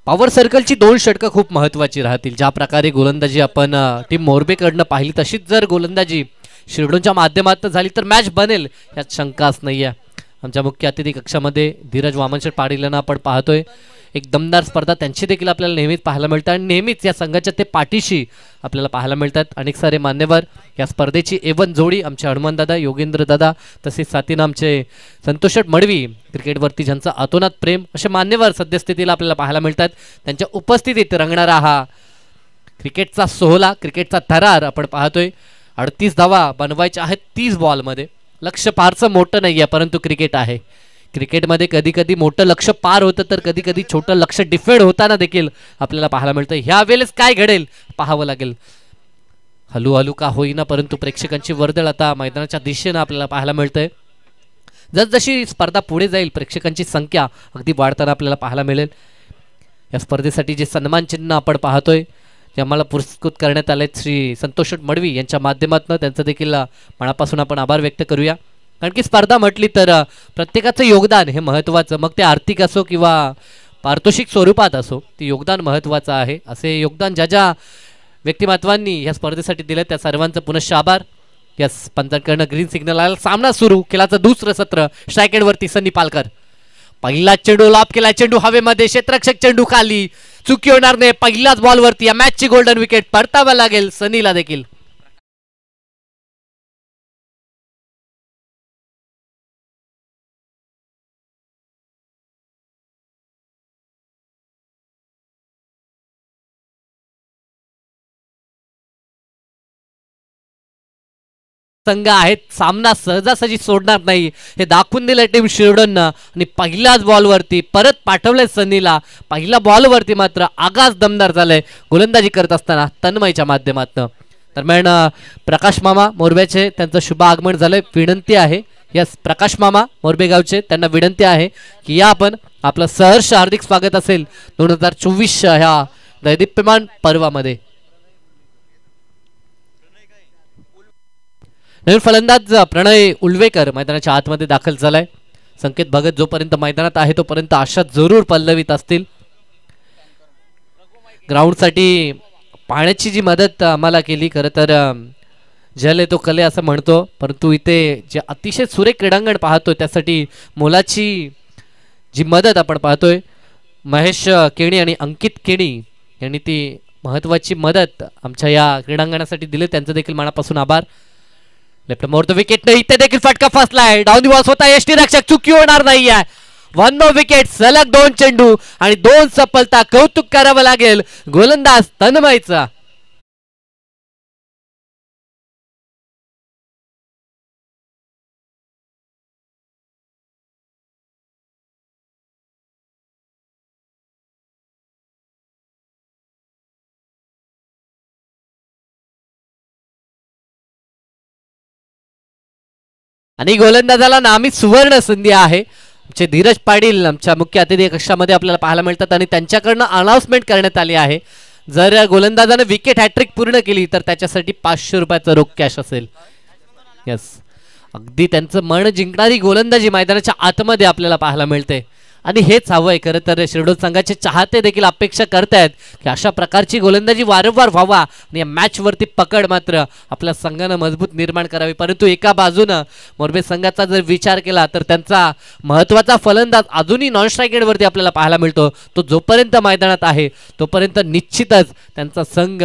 पॉवर सर्कलची 2 षटकं खूप महत्त्वाची राहतील. ज्या प्रकारे गोलंदाजी आपण टीम मोरबेकडनं पाहिली तशीच जर गोलंदाजी शिरडोनच्या माध्यमातून झाली तर मॅच बनेल यात शंकाच नाही आहे. आमच्या मुख्य अतिथी कक्षामध्ये धीरज वामनशेठ पाटील यांना आपण पाहतोय. एक दमदार स्पर्धा त्यांची देखील आपल्याला नेहमीच पाहायला मिळतात आणि नेहमीच या संघाच्या ते पाठीशी आपल्याला पाहायला मिळतात. अनेक सारे मान्यवर या स्पर्धेची A1 जोडी आमचे हनुमान दादा योगेंद्र दादा तसेच साथीनं आमचे संतोष मडवी क्रिकेटवरती ज्यांचं अतोनात प्रेम असे मान्यवर सद्यस्थितीला आपल्याला पाहायला मिळतात. त्यांच्या उपस्थितीत रंगणारा हा क्रिकेटचा सोहळा क्रिकेटचा थरार आपण पाहतोय. 38 धावा बनवायच्या आहेत 30 बॉलमध्ये. लक्ष फारसं मोठं नाही आहे परंतु क्रिकेट आहे. क्रिकेटमध्ये कधी कधी मोठं लक्ष पार होतं तर कधी कधी छोटं लक्ष डिफेंड होताना देखील आपल्याला पाहायला मिळतं. ह्या वेळेस काय घडेल पाहावं लागेल. हळूहळू का होईना परंतु प्रेक्षकांची वर्दळ आता मैदानाच्या दिशेनं आपल्याला पाहायला मिळतंय. जसजशी स्पर्धा पुढे जाईल प्रेक्षकांची संख्या अगदी वाढताना आपल्याला पाहायला मिळेल. या स्पर्धेसाठी जे सन्मान चिन्ह आपण पाहतोय ते आम्हाला पुरस्कृत करण्यात आले श्री संतोष मडवी यांच्या माध्यमातून त्यांचं देखील मनापासून आपण आभार व्यक्त करूया. कारण की स्पर्धा म्हटली तर प्रत्येकाचं योगदान हे महत्त्वाचं. मग ते आर्थिक असो किंवा पारितोषिक स्वरूपात असो ते योगदान महत्त्वाचं आहे. असे योगदान ज्या ज्या व्यक्तिमत्वांनी या स्पर्धेसाठी दिलं त्या सर्वांचं पुनश्च आभार. या पंचांकडनं ग्रीन सिग्नल आला. सामना सुरू. खेळाचं दुसरं सत्र. स्ट्रायकेडवरती सनी पालकर. पहिला चेंडू लाभ केला. चेंडू हवेमध्ये. क्षेत्ररक्षक चेंडू खाली. चुकी होणार नाही. पहिल्याच बॉलवरती या मॅचची गोल्डन विकेट परतावा लागेल सनीला देखील. संघ आहेत सामना सहजासहजी सोडणार नाही हे दाखवून दिलं टीम शिरडोननं आणि पहिल्याच बॉलवरती परत पाठवलंय सनीला. पहिल्या बॉलवरती मात्र आगाज दमदार झालंय गोलंदाजी करत असताना तन्मयच्या माध्यमातून. दरम्यान प्रकाश मामा मोरब्याचे त्यांचं शुभ आगमन झालंय. विनंती आहे यस प्रकाश मामा मोरबे गावचे त्यांना विनंती आहे की या आपण आपलं सहर्ष हार्दिक स्वागत असेल 2024 ह्या दैदिप्यमान पर्वामध्ये. नवीन फलंदाज प्रणय उल्वेकर मैदानाच्या आतमध्ये दाखल झालाय. संकेत भगत जोपर्यंत मैदानात आहे तोपर्यंत आशा जरूर पल्लवित असतील. ग्राउंडसाठी पाण्याची जी मदत आम्हाला केली खरं तर जल तो कले असं म्हणतो परंतु इथे जे अतिशय सुरेख क्रीडांगण पाहतोय त्यासाठी मोलाची जी मदत आपण पाहतोय महेश केणी आणि अंकित केणी यांनी ती महत्त्वाची मदत आमच्या या क्रीडांगणासाठी दिली. त्यांचं देखील मनापासून आभार. लेफ्ट मोर द विकेट नाही. इथे देखील फटका फसलाय. डाऊन दी बॉल स्वतः यष्टी रक्षक चुकी होणार नाहीये. 1 नो विकेट. सलग 2 चेंडू आणि 2 सफलता. कौतुक करावं लागेल गोलंदाज तन्मयचा. आणि गोलंदाजाला नामी सुवर्ण संधी आहे. आमचे धीरज पाटील आमच्या मुख्य अतिथी कक्षामध्ये आपल्याला पाहायला मिळतात आणि त्यांच्याकडनं अनाउन्समेंट करण्यात आली आहे. जर गोलंदाजाने विकेट हॅट्रिक पूर्ण केली तर त्याच्यासाठी 500 रुपयाचं रोख कॅश असेल. यस, अगदी त्यांचं मन जिंकणारी गोलंदाजी मैदानाच्या आतमध्ये आपल्याला पाहायला मिळते आणि हेच हवंय. खरं तर शिरडोन संघाचे चाहते देखील अपेक्षा करतायत की अशा प्रकारची गोलंदाजी वारंवार व्हावा आणि या मॅचवरती पकड मात्र आपल्या संघानं मजबूत निर्माण करावी. परंतु एका बाजूनं मोरबे संघाचा जर विचार केला तर त्यांचा महत्त्वाचा फलंदाज अजूनही नॉन स्ट्राईक एंडवरती आपल्याला पाहायला मिळतो. तो जोपर्यंत मैदानात आहे तोपर्यंत निश्चितच त्यांचा संघ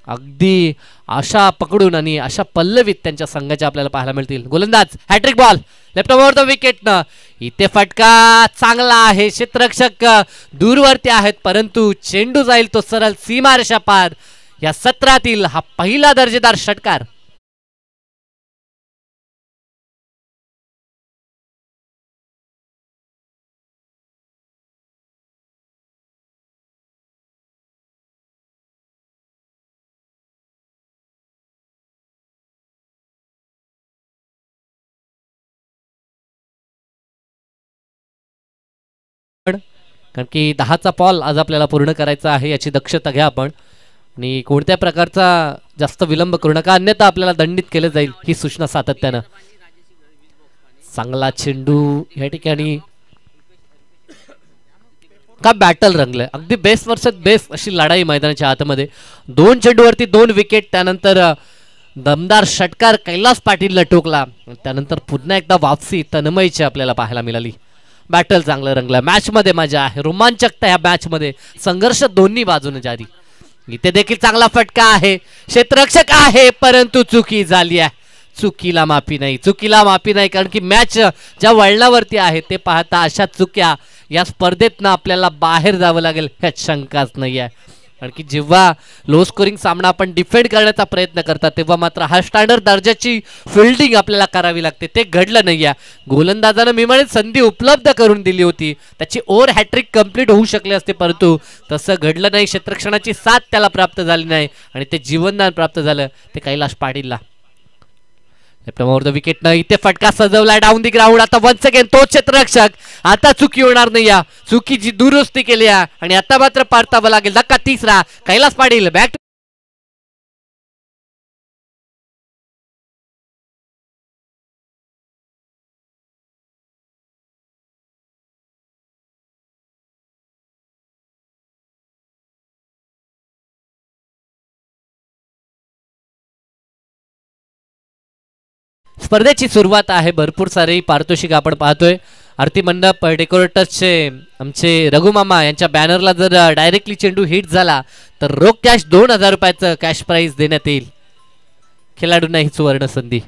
अगदी आशा पकडून आणि अशा पल्लवीत त्यांच्या संघाच्या आपल्याला पाहायला मिळतील. गोलंदाज hattrick ball left over the विकेटनं. इथे फटका चांगला आहे, क्षेत्ररक्षक दूरवरती आहेत परंतु चेंडू जाईल तो सरळ सीमारेषा पार. या सत्रातील हा पहिला दर्जेदार षटकार. कारण की 10चा बॉल आज आपल्याला पूर्ण करायचा आहे याची दक्षता घ्या आपण आणि कोणत्या प्रकारचा जास्त विलंब करू नका अन्यथा आपल्याला दंडित केलं जाईल ही सूचना सातत्यानं. चांगला चेंडू या ठिकाणी का बॅटल रंगलंय. अगदी बेस्ट वर्सेस बेस्ट अशी लढाई मैदानाच्या आतमध्ये. 2 चेंडूवरती 2 विकेट. त्यानंतर दमदार षटकार कैलास पाटीलला टोकला. त्यानंतर पुन्हा एकदा वापसी तन्मयची आपल्याला पाहायला मिळाली. बॅटल चांगलं रंगलं. मॅच मध्ये मजा आहे, रोमांचकता ह्या मॅच मध्ये, संघर्ष दोन्ही बाजूने जारी. इथे देखील चांगला फटका आहे, क्षेत्ररक्षक आहे परंतु चुकी झाली आहे. चुकीला माफी नाही, चुकीला माफी नाही. कारण की मॅच ज्या वळणावरती आहे ते पाहता अशा चुक्या या स्पर्धेतनं आपल्याला बाहेर जावं लागेल ह्यात शंकाच नाही आहे. कारण की जेव्हा लो स्कोरिंग सामना आपण डिफेंड करण्याचा प्रयत्न करतात तेव्हा मात्र हा स्टँडर्ड दर्जाची फिल्डिंग आपल्याला करावी लागते. ते घडलं नाही आहे. गोलंदाजानं मी म्हणेन संधी उपलब्ध करून दिली होती, त्याची ओव्हर हॅट्रिक कंप्लीट होऊ शकले असते परंतु तसं घडलं नाही. क्षेत्ररक्षणाची साथ त्याला प्राप्त झाली नाही आणि ते जीवनदान प्राप्त झालं ते कैलास पाटीलला. विकेट न इथे फटका सजवलाय डाऊन दी ग्राउंड. आता वन्स अगेन तो क्षेत्ररक्षक. आता चुकी होणार नाही या चुकीची दुरुस्ती केली आणि आता मात्र परतावं लागेल. धक्का तिसरा. कैलास पाटील बॅक स्पर्धेची सुरुवात आहे. भरपूर सारी पारितोषिक आपण पाहतोय. आरती मंडप डेकोरेटर्सचे आमचे रघुमामा यांच्या बॅनरला जर डायरेक्टली चेंडू हिट झाला तर रोख कॅश 2000 रुपयाचं कॅश प्राइज देण्यात येईल. खेळाडूंना ही सुवर्ण संधी.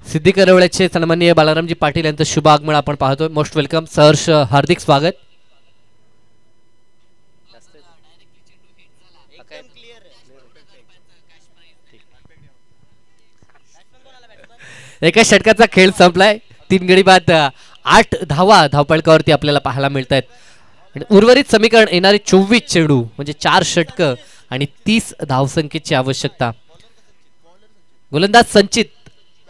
सिद्धी करवळ्याचे सन्माननीय बालारामजी पाटील यांचं शुभ आगमन आपण पाहतोय. मोस्ट वेलकम सहर्ष हार्दिक स्वागत. एका षटकाचा खेळ संपलाय. 3 गडी बाद 8 धावा धावपळकावरती आपल्याला पाहायला मिळत आहेत. उर्वरित समीकरण येणारे 24 चेंडू म्हणजे 4 षटक आणि 30 धावसंख्येची आवश्यकता. गोलंदाज संचित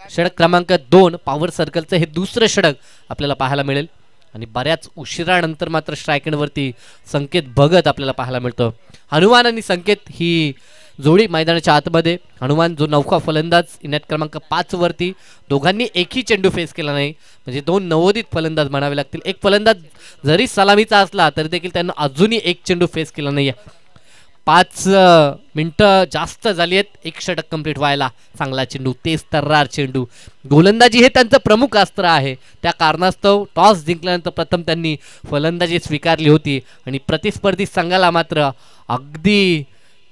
षटक क्रमांक 2 पॉवर सर्कलचं हे दुसरं षटक आपल्याला पाहायला मिळेल आणि बऱ्याच उशिरानंतर मात्र स्ट्राईक एंडवरती संकेत भगत आपल्याला पाहायला मिळतो. हनुमान आणि संकेत ही जोडी मैदानाच्या आतमध्ये. हनुमान जो नौका फलंदाज नेट क्रमांक 5 वरती. दोघांनी एकही चेंडू फेस केला नाही म्हणजे 2 नवोदित फलंदाज म्हणावे लागतील. एक फलंदाज जरी सलामीचा असला तरी देखील त्यांना अजूनही एक चेंडू फेस केला नाही. 5 मिनिटं जास्त झाली आहेत एक षटक कंप्लीट व्हायला. चांगला चेंडू, तेज तर्रार चेंडू. गोलंदाजी हे त्यांचं प्रमुख अस्त्र आहे. त्या कारणास्तव टॉस जिंकल्यानंतर प्रथम त्यांनी फलंदाजी स्वीकारली होती आणि प्रतिस्पर्धी संघाला मात्र अगदी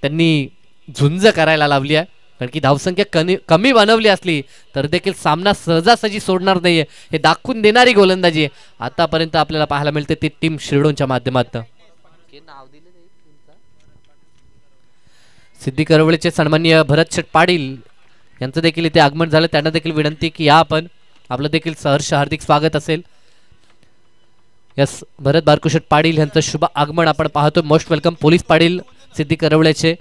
त्यांनी झुंज करायला लावली आहे. कारण की धावसंख्या कमी बनवली असली तर देखील सामना सहजासहजी सोडणार नाहीये हे दाखवून देणारी गोलंदाजी आतापर्यंत आपल्याला पाहायला मिळते ती टीम शिरडोनच्या माध्यमातून. सिद्धी करवळेचे सन्माननीय भरत शेठ पाटील यांचं देखील इथे आगमन झालं. त्यांना देखील विनंती की या आपण आपलं देखील सहर्ष हार्दिक स्वागत असेल. यस, भरत बारकू शेठ पाटील यांचं शुभ आगमन आपण पाहतो. मोस्ट वेलकम पोलीस पाटील सिद्धी करवळेचे.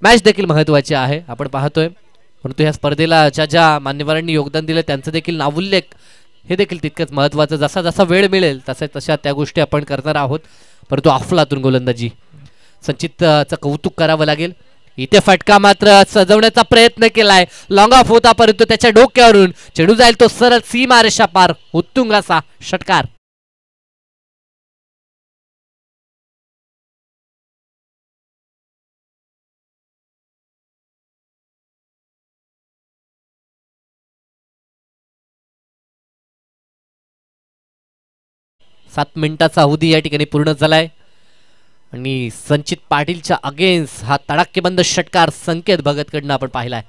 मॅच देखील महत्वाची आहे आपण पाहतोय, परंतु या स्पर्धेला ज्या मान्यवरांनी योगदान दिलं त्यांचं देखील नावोल्लेख हे देखील तितकंच महत्वाचं. जसा जसा वेळ मिळेल तशा त्या गोष्टी आपण करणार आहोत. परंतु अफलातून गोलंदाजी संचितचं कौतुक करावं लागेल. इथे फटका मात्र सजवण्याचा प्रयत्न केलाय, लॉंग ऑफ होता परंतु त्याच्या डोक्यावरून चेंडू जाईल तो सरळ सीमारेषा पार, उत्तुंग असा षटकार. सात मिनिटाचा अवधी या ठिकाणी पूर्ण झालाय आणि संचित पाटीलच्या अगेन्स्ट हा तडाखेबंद षटकार संकेत भगतकडनं आपण पाहिलाय.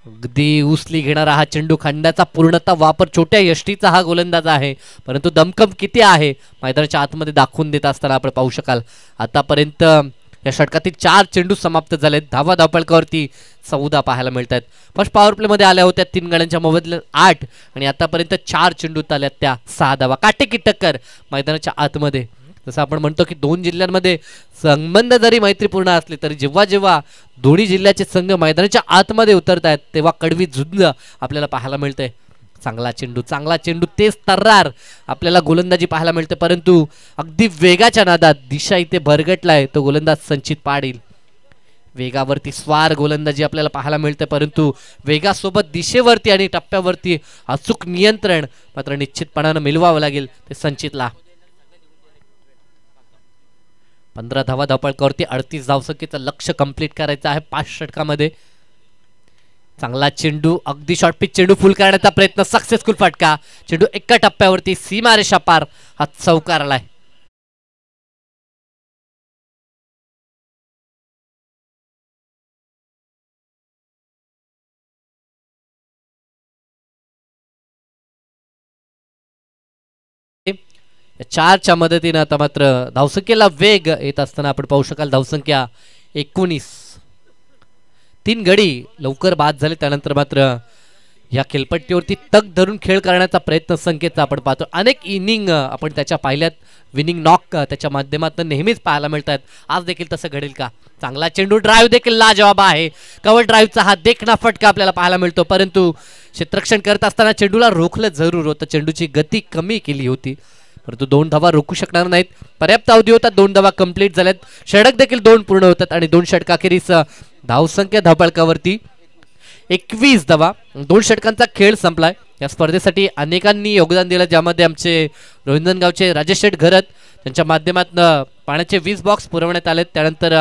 अगदी उसली घेणारा हा चेंडू, खंडाचा पूर्णतः वापर, छोट्या यष्टीचा हा गोलंदाज आहे, परंतु दमकम किती आहे मैदानाच्या आतमध्ये दाखवून देत असताना आपण पाहू शकाल. आतापर्यंत या षटकातील 4 चेंडू समाप्त झालेत. धावपळकावरती 14 पाहायला मिळतात. फर्स्ट पॉवर प्ले मध्ये आल्या होत्या 3 गड्यांच्या मोबदल्यात 8 आणि आतापर्यंत 4 चेंडू आल्यात त्या 6 धावा. काटेकी टक्कर मैदानाच्या आतमध्ये. जसं आपण म्हणतो की 2 जिल्ह्यांमध्ये संबंध जरी मैत्रीपूर्ण असले तरी जेव्हा जेव्हा दोन्ही जिल्ह्याचे संघ मैदानाच्या आतमध्ये उतरत आहेत तेव्हा कडवी झुंज आपल्याला पाहायला मिळते. चांगला चेंडू, तेच तर्रार आपल्याला गोलंदाजी पाहायला मिळते, परंतु अगदी वेगाच्या नादात दिशा इथे भरगटलाय तो गोलंदाज संचित पाटील. वेगावरती स्वार गोलंदाजी आपल्याला पाहायला मिळते, परंतु वेगासोबत दिशेवरती आणि टप्प्यावरती अचूक नियंत्रण मात्र निश्चितपणानं मिळवावं लागेल ते संचितला. 15 धावा धावपळकावरती 38 धावसंख्येचं लक्ष्य कंप्लीट करायचं आहे 5 षटकामध्ये. चांगला चेंडू, अगदी शॉर्ट पिच चेंडू फुल करण्याचा प्रयत्न, सक्सेसफुल फटका. चेंडू एका टप्प्यावरती सीमारेषा पार हा चौकार आलाय. चारच्या मदतीनं आता मात्र धावसंख्येला वेग येत असताना आपण पाहू शकाल. धावसंख्या 19. 3 गडी लवकर बाद झाले, त्यानंतर मात्र या खेळपट्टीवरती तग धरून खेळ करण्याचा प्रयत्न संकेतचा आपण पाहतो. अनेक इनिंग आपण त्याच्या पाहिल्यात, विनिंग नॉक त्याच्या माध्यमातून नेहमीच पाहायला मिळतात. आज देखील तसं घडेल का? चांगला चेंडू, ड्राईव्ह देखील लाजवाब आहे. कव्हर ड्राईव्हचा हा देखणा फटका आपल्याला पाहायला मिळतो, परंतु क्षेत्ररक्षण करत असताना चेंडूला रोखलं जरूर होतं. चेंडूची गती कमी केली होती, परंतु 2 धावा रोखू शकणार नाहीत. पर्याप्त अवधी होता, 2 धावा कंप्लीट झाल्यात. षटक देखील 2 पूर्ण होतात आणि 2 षटकाखेरीस धावसंख्या धावपळकावरती 21 धावा. 2 षटकांचा खेळ संपलाय. या स्पर्धेसाठी अनेकांनी योगदान दिलं, ज्यामध्ये आमचे रोहिंदनगावचे राजेश शेठ घरत त्यांच्या माध्यमातून पाण्याचे 20 बॉक्स पुरवण्यात आलेत. त्यानंतर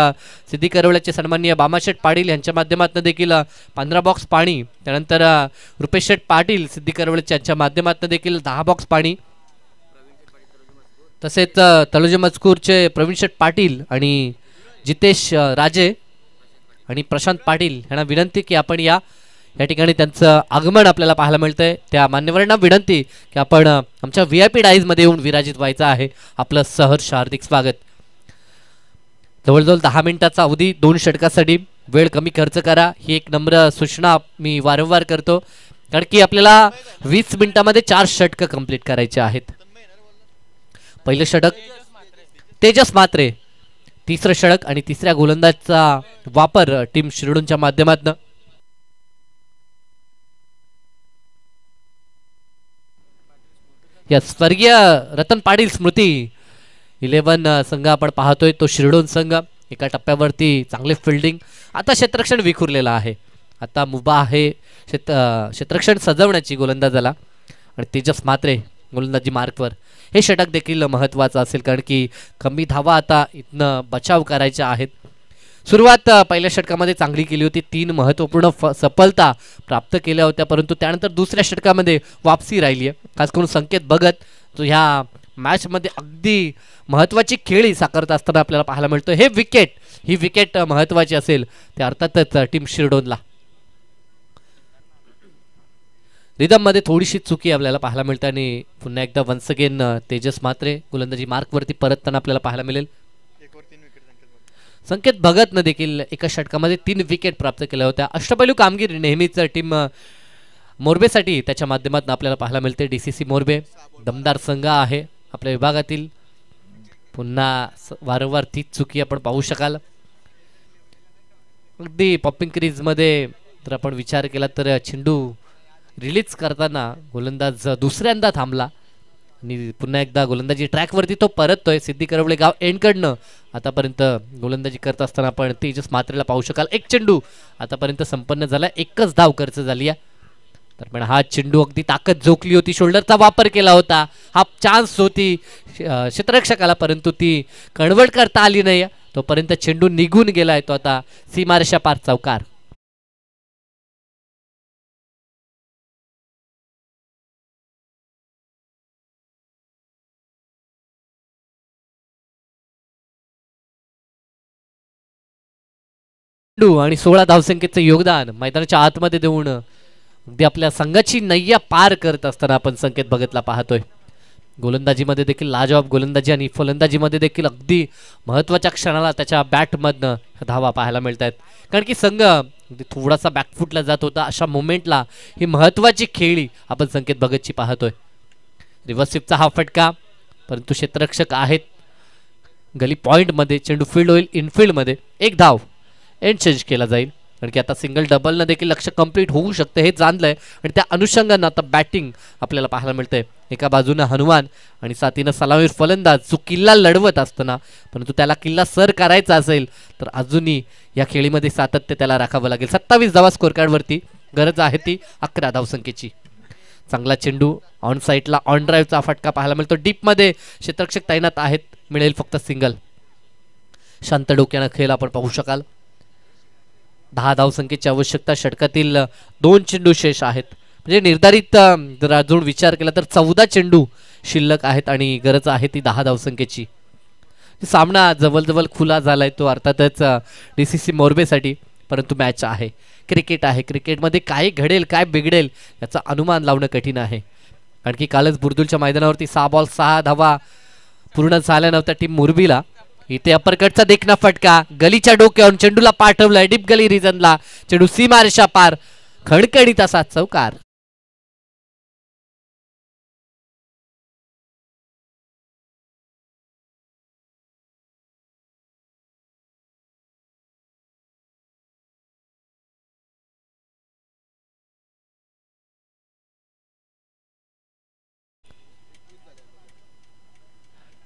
सिद्धी करवळ्याचे सन्माननीय बामाशेठ पाटील यांच्या माध्यमातून देखील 15 बॉक्स पाणी. त्यानंतर रुपेश शेठ पाटील सिद्धी करवळ्याचे यांच्या माध्यमातून देखील 10 बॉक्स पाणी. तसेच तळोजे मजकूरचे प्रवीण शेठ पाटील आणि जितेश राजे आणि प्रशांत पाटील यांना विनंती की आपण या ठिकाणी त्यांचं आगमन आपल्याला पाहायला मिळतंय. त्या मान्यवरांना विनंती की आपण आमच्या VIP डाईजमध्ये येऊन विराजित व्हायचं आहे. आपलं सहर्ष हार्दिक स्वागत. जवळजवळ 10 मिनिटाचा अवधी 2 षटकासाठी. वेळ कमी खर्च करा ही एक नम्र सूचना मी वारंवार करतो, कारण की आपल्याला 20 मिनिटामध्ये 4 षटकं कंप्लीट करायचे आहेत. पहिलं षटक तेजस म्हात्रे, तिसरं षटक आणि तिसऱ्या गोलंदाजचा वापर टीम शिरडूनच्या माध्यमातून. या स्वर्गीय रतन पाटील स्मृती 11 संघ आपण पाहतोय तो शिरडून संघ. एका टप्प्यावरती चांगले फिल्डिंग. आता क्षेत्ररक्षण विखुरलेलं आहे. आता मुभा आहे क्षेत्ररक्षण सजवण्याची गोलंदाजाला आणि तेजस म्हात्रे गोलंदाजी मार्कवर. हे षटक देखील महत्त्वाचं असेल, कारण की कमी धावा आता इथनं बचाव करायच्या आहेत. सुरुवात पहिल्या षटकामध्ये चांगली केली होती, 3 महत्त्वपूर्ण सफलता प्राप्त केल्या होत्या, परंतु त्यानंतर दुसऱ्या षटकामध्ये वापसी राहिली आहे. खास करून संकेत भगत जो ह्या मॅचमध्ये अगदी महत्त्वाची खेळी साकारत असताना आपल्याला पाहायला मिळतो. ही विकेट महत्त्वाची असेल ते अर्थातच टीम शिरडोनला. रिदममध्ये थोडीशी चुकी आपल्याला पाहायला मिळते आणि पुन्हा एकदा वन्स अगेन तेजस म्हात्रे गोलंदाजी मार्कवरती परतताना आपल्याला पाहायला मिळेल. संकेत भगतनं देखील एका षटकामध्ये 3 विकेट प्राप्त केल्या होत्या. अष्टपैलू कामगिरी नेहमीच टीम मोरबेसाठी त्याच्या माध्यमातून आपल्याला पाहायला मिळते. DCC मोरबे दमदार संघ आहे आपल्या विभागातील. पुन्हा वारंवार तीच चुकी आपण पाहू शकाल. अगदी पॉपिंग क्रीजमध्ये जर आपण विचार केला तर चेंडू रिलीज करताना गोलंदाज दुसऱ्यांदा थांबला आणि पुन्हा एकदा गोलंदाजी ट्रॅकवरती तो परततोय. सिद्धी करवळे गाव एंडकडनं आतापर्यंत गोलंदाजी करत असताना आपण तेजस म्हात्रेला पाहू शकाल. एक चेंडू आतापर्यंत संपन्न झाला, एकच धाव खर्च झाली आहे. तर पण हा चेंडू अगदी ताकद झोकली होती, शोल्डरचा वापर केला होता, हा चान्स होती क्षेत्ररक्षकाला, परंतु ती कन्व्हर्ट करता आली नाही. तोपर्यंत चेंडू निघून गेलाय, तो आता सीमारेषा पार चौकार. आणि 16 धावसंख्येचं योगदान मैदानाच्या आतमध्ये देऊन अगदी आपल्या संघाची नय्या पार करत असताना आपण संकेत भगतला पाहतोय. गोलंदाजीमध्ये देखील लाजवाब गोलंदाजी आणि फलंदाजीमध्ये देखील अगदी महत्त्वाच्या क्षणाला त्याच्या बॅटमधनं धावा पाहायला मिळत आहेत. कारण की संघ अगदी थोडासा बॅकफुटला जात होता, अशा मोमेंटला ही महत्त्वाची खेळी आपण संकेत भगतची पाहतोय. रिव्हर्स स्वीपचा हा फटका, परंतु क्षेत्ररक्षक आहेत गली पॉईंटमध्ये. चेंडू फील्ड होईल इनफिल्डमध्ये, एक धाव एंड चेंज केला जाईल. कारण की आता सिंगल डबलनं देखील लक्ष कंप्लीट होऊ शकतं हे जाणलंय आणि त्या अनुषंगानं आता बॅटिंग आपल्याला पाहायला मिळतंय. एका बाजूनं हनुमान आणि साथीनं सलामीर फलंदाज जो किल्ला लढवत असताना, परंतु त्याला किल्ला सर करायचा असेल तर अजूनही या खेळीमध्ये सातत्य त्याला राखावं लागेल. 27 धावा स्कोर कार्डवरती, गरज आहे ती 11 धावसंख्येची. चांगला चेंडू ऑन साईडला ऑन ड्राईव्हचा फटका पाहायला मिळतो. डीपमध्ये क्षेत्ररक्षक तैनात आहेत, मिळेल फक्त सिंगल. शांत डोक्यानं खेळ आपण पाहू शकाल. 10 धावसंख्येची आवश्यकता, षटकातील 2 चेंडू शेष आहेत. म्हणजे निर्धारित जर अजून विचार केला तर 14 चेंडू शिल्लक आहेत आणि गरज आहे ती 10 धावसंख्येची. सामना जवळ खुला झालाय तो अर्थातच DCC मोरबेसाठी, परंतु मॅच आहे, क्रिकेट आहे. क्रिकेटमध्ये काय घडेल काय बिघडेल याचा अनुमान लावणं कठीण आहे. कारण की कालच बुर्दुलच्या मैदानावरती 6 बॉल 6 धावा पूर्ण झाल्या नव्हत्या टीम मोरबीला. इथे अपरकटचा देखना फटका, गलीच्या डोक्यावरून चेंडूला पाठवलाय डीप गली रिजनला, चेंडू सीमारेषा पार, खडखडीत असा चौकार.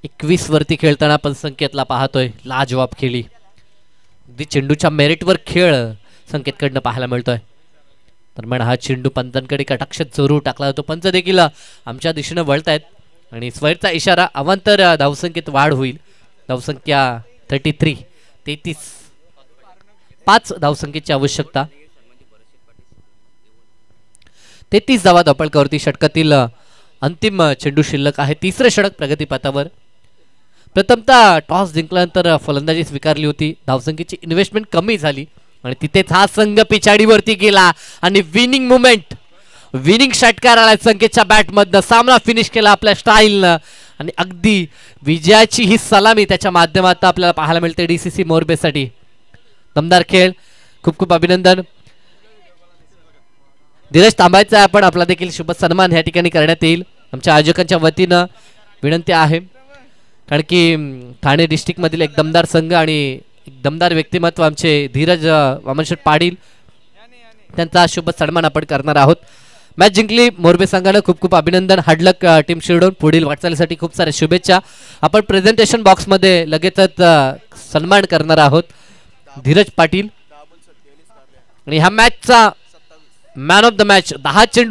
एकवीस वरती खेळताना आपण संकेतला पाहतोय. लाजवाब खेळी, अगदी चेंडूच्या मेरिटवर खेळ संकेतकडनं पाहायला मिळतोय. दरम्यान हा चेंडू पंचांकडे कटाक्ष जरूर टाकला जातो. पंच देखील आमच्या दिशेनं वळतायत आणि स्वैरचा इशारा, अवांतर धावसंख्येत वाढ होईल. धावसंख्या 33, 5 धावसंख्येची आवश्यकता. 33 धावा धापळकावरती. षटकातील अंतिम चेंडू शिल्लक आहे. तिसरे षटक प्रगतीपथावर. प्रथमतः टॉस जिंकल्यानंतर फलंदाजी स्वीकारली होती, धावसंख्येची इन्व्हेस्टमेंट कमी झाली आणि तिथेच हा संघ पिछाडीवरती गेला आणि विनिंग मुवमेंट, विनिंग षटकार आला संकेतच्या बॅटमधनं. सामना फिनिश केला आपल्या स्टाईलनं आणि अगदी विजयाची ही सलामी त्याच्या माध्यमातून आपल्याला पाहायला मिळते DCC मोरबेसाठी. दमदार खेळ, खूप खूप अभिनंदन. धीरज थांबायचा आहे आपण, आपला देखील शुभ सन्मान या ठिकाणी करण्यात येईल. आमच्या आयोजकांच्या वतीनं विनंती आहे, कारण की ठाणे डिस्ट्रिक्ट मधील एक दमदार संघ आणि एक दमदार व्यक्तिमत्व आमचे धीरज वामनशेठ पाटील, त्यांचा शुभ सन्मान आपण करणार आहोत. मॅच जिंकली मोरबे संघानं, खूप खूप अभिनंदन. हार्डलक टीम शिरडोन. पुढील वाटचालीसाठी खूप साऱ्या शुभेच्छा. आपण प्रेझेंटेशन बॉक्समध्ये लगेचच सन्मान करणार आहोत धीरज पाटील. आणि ह्या मॅचचा मॅन ऑफ द मॅच 10 चेंडू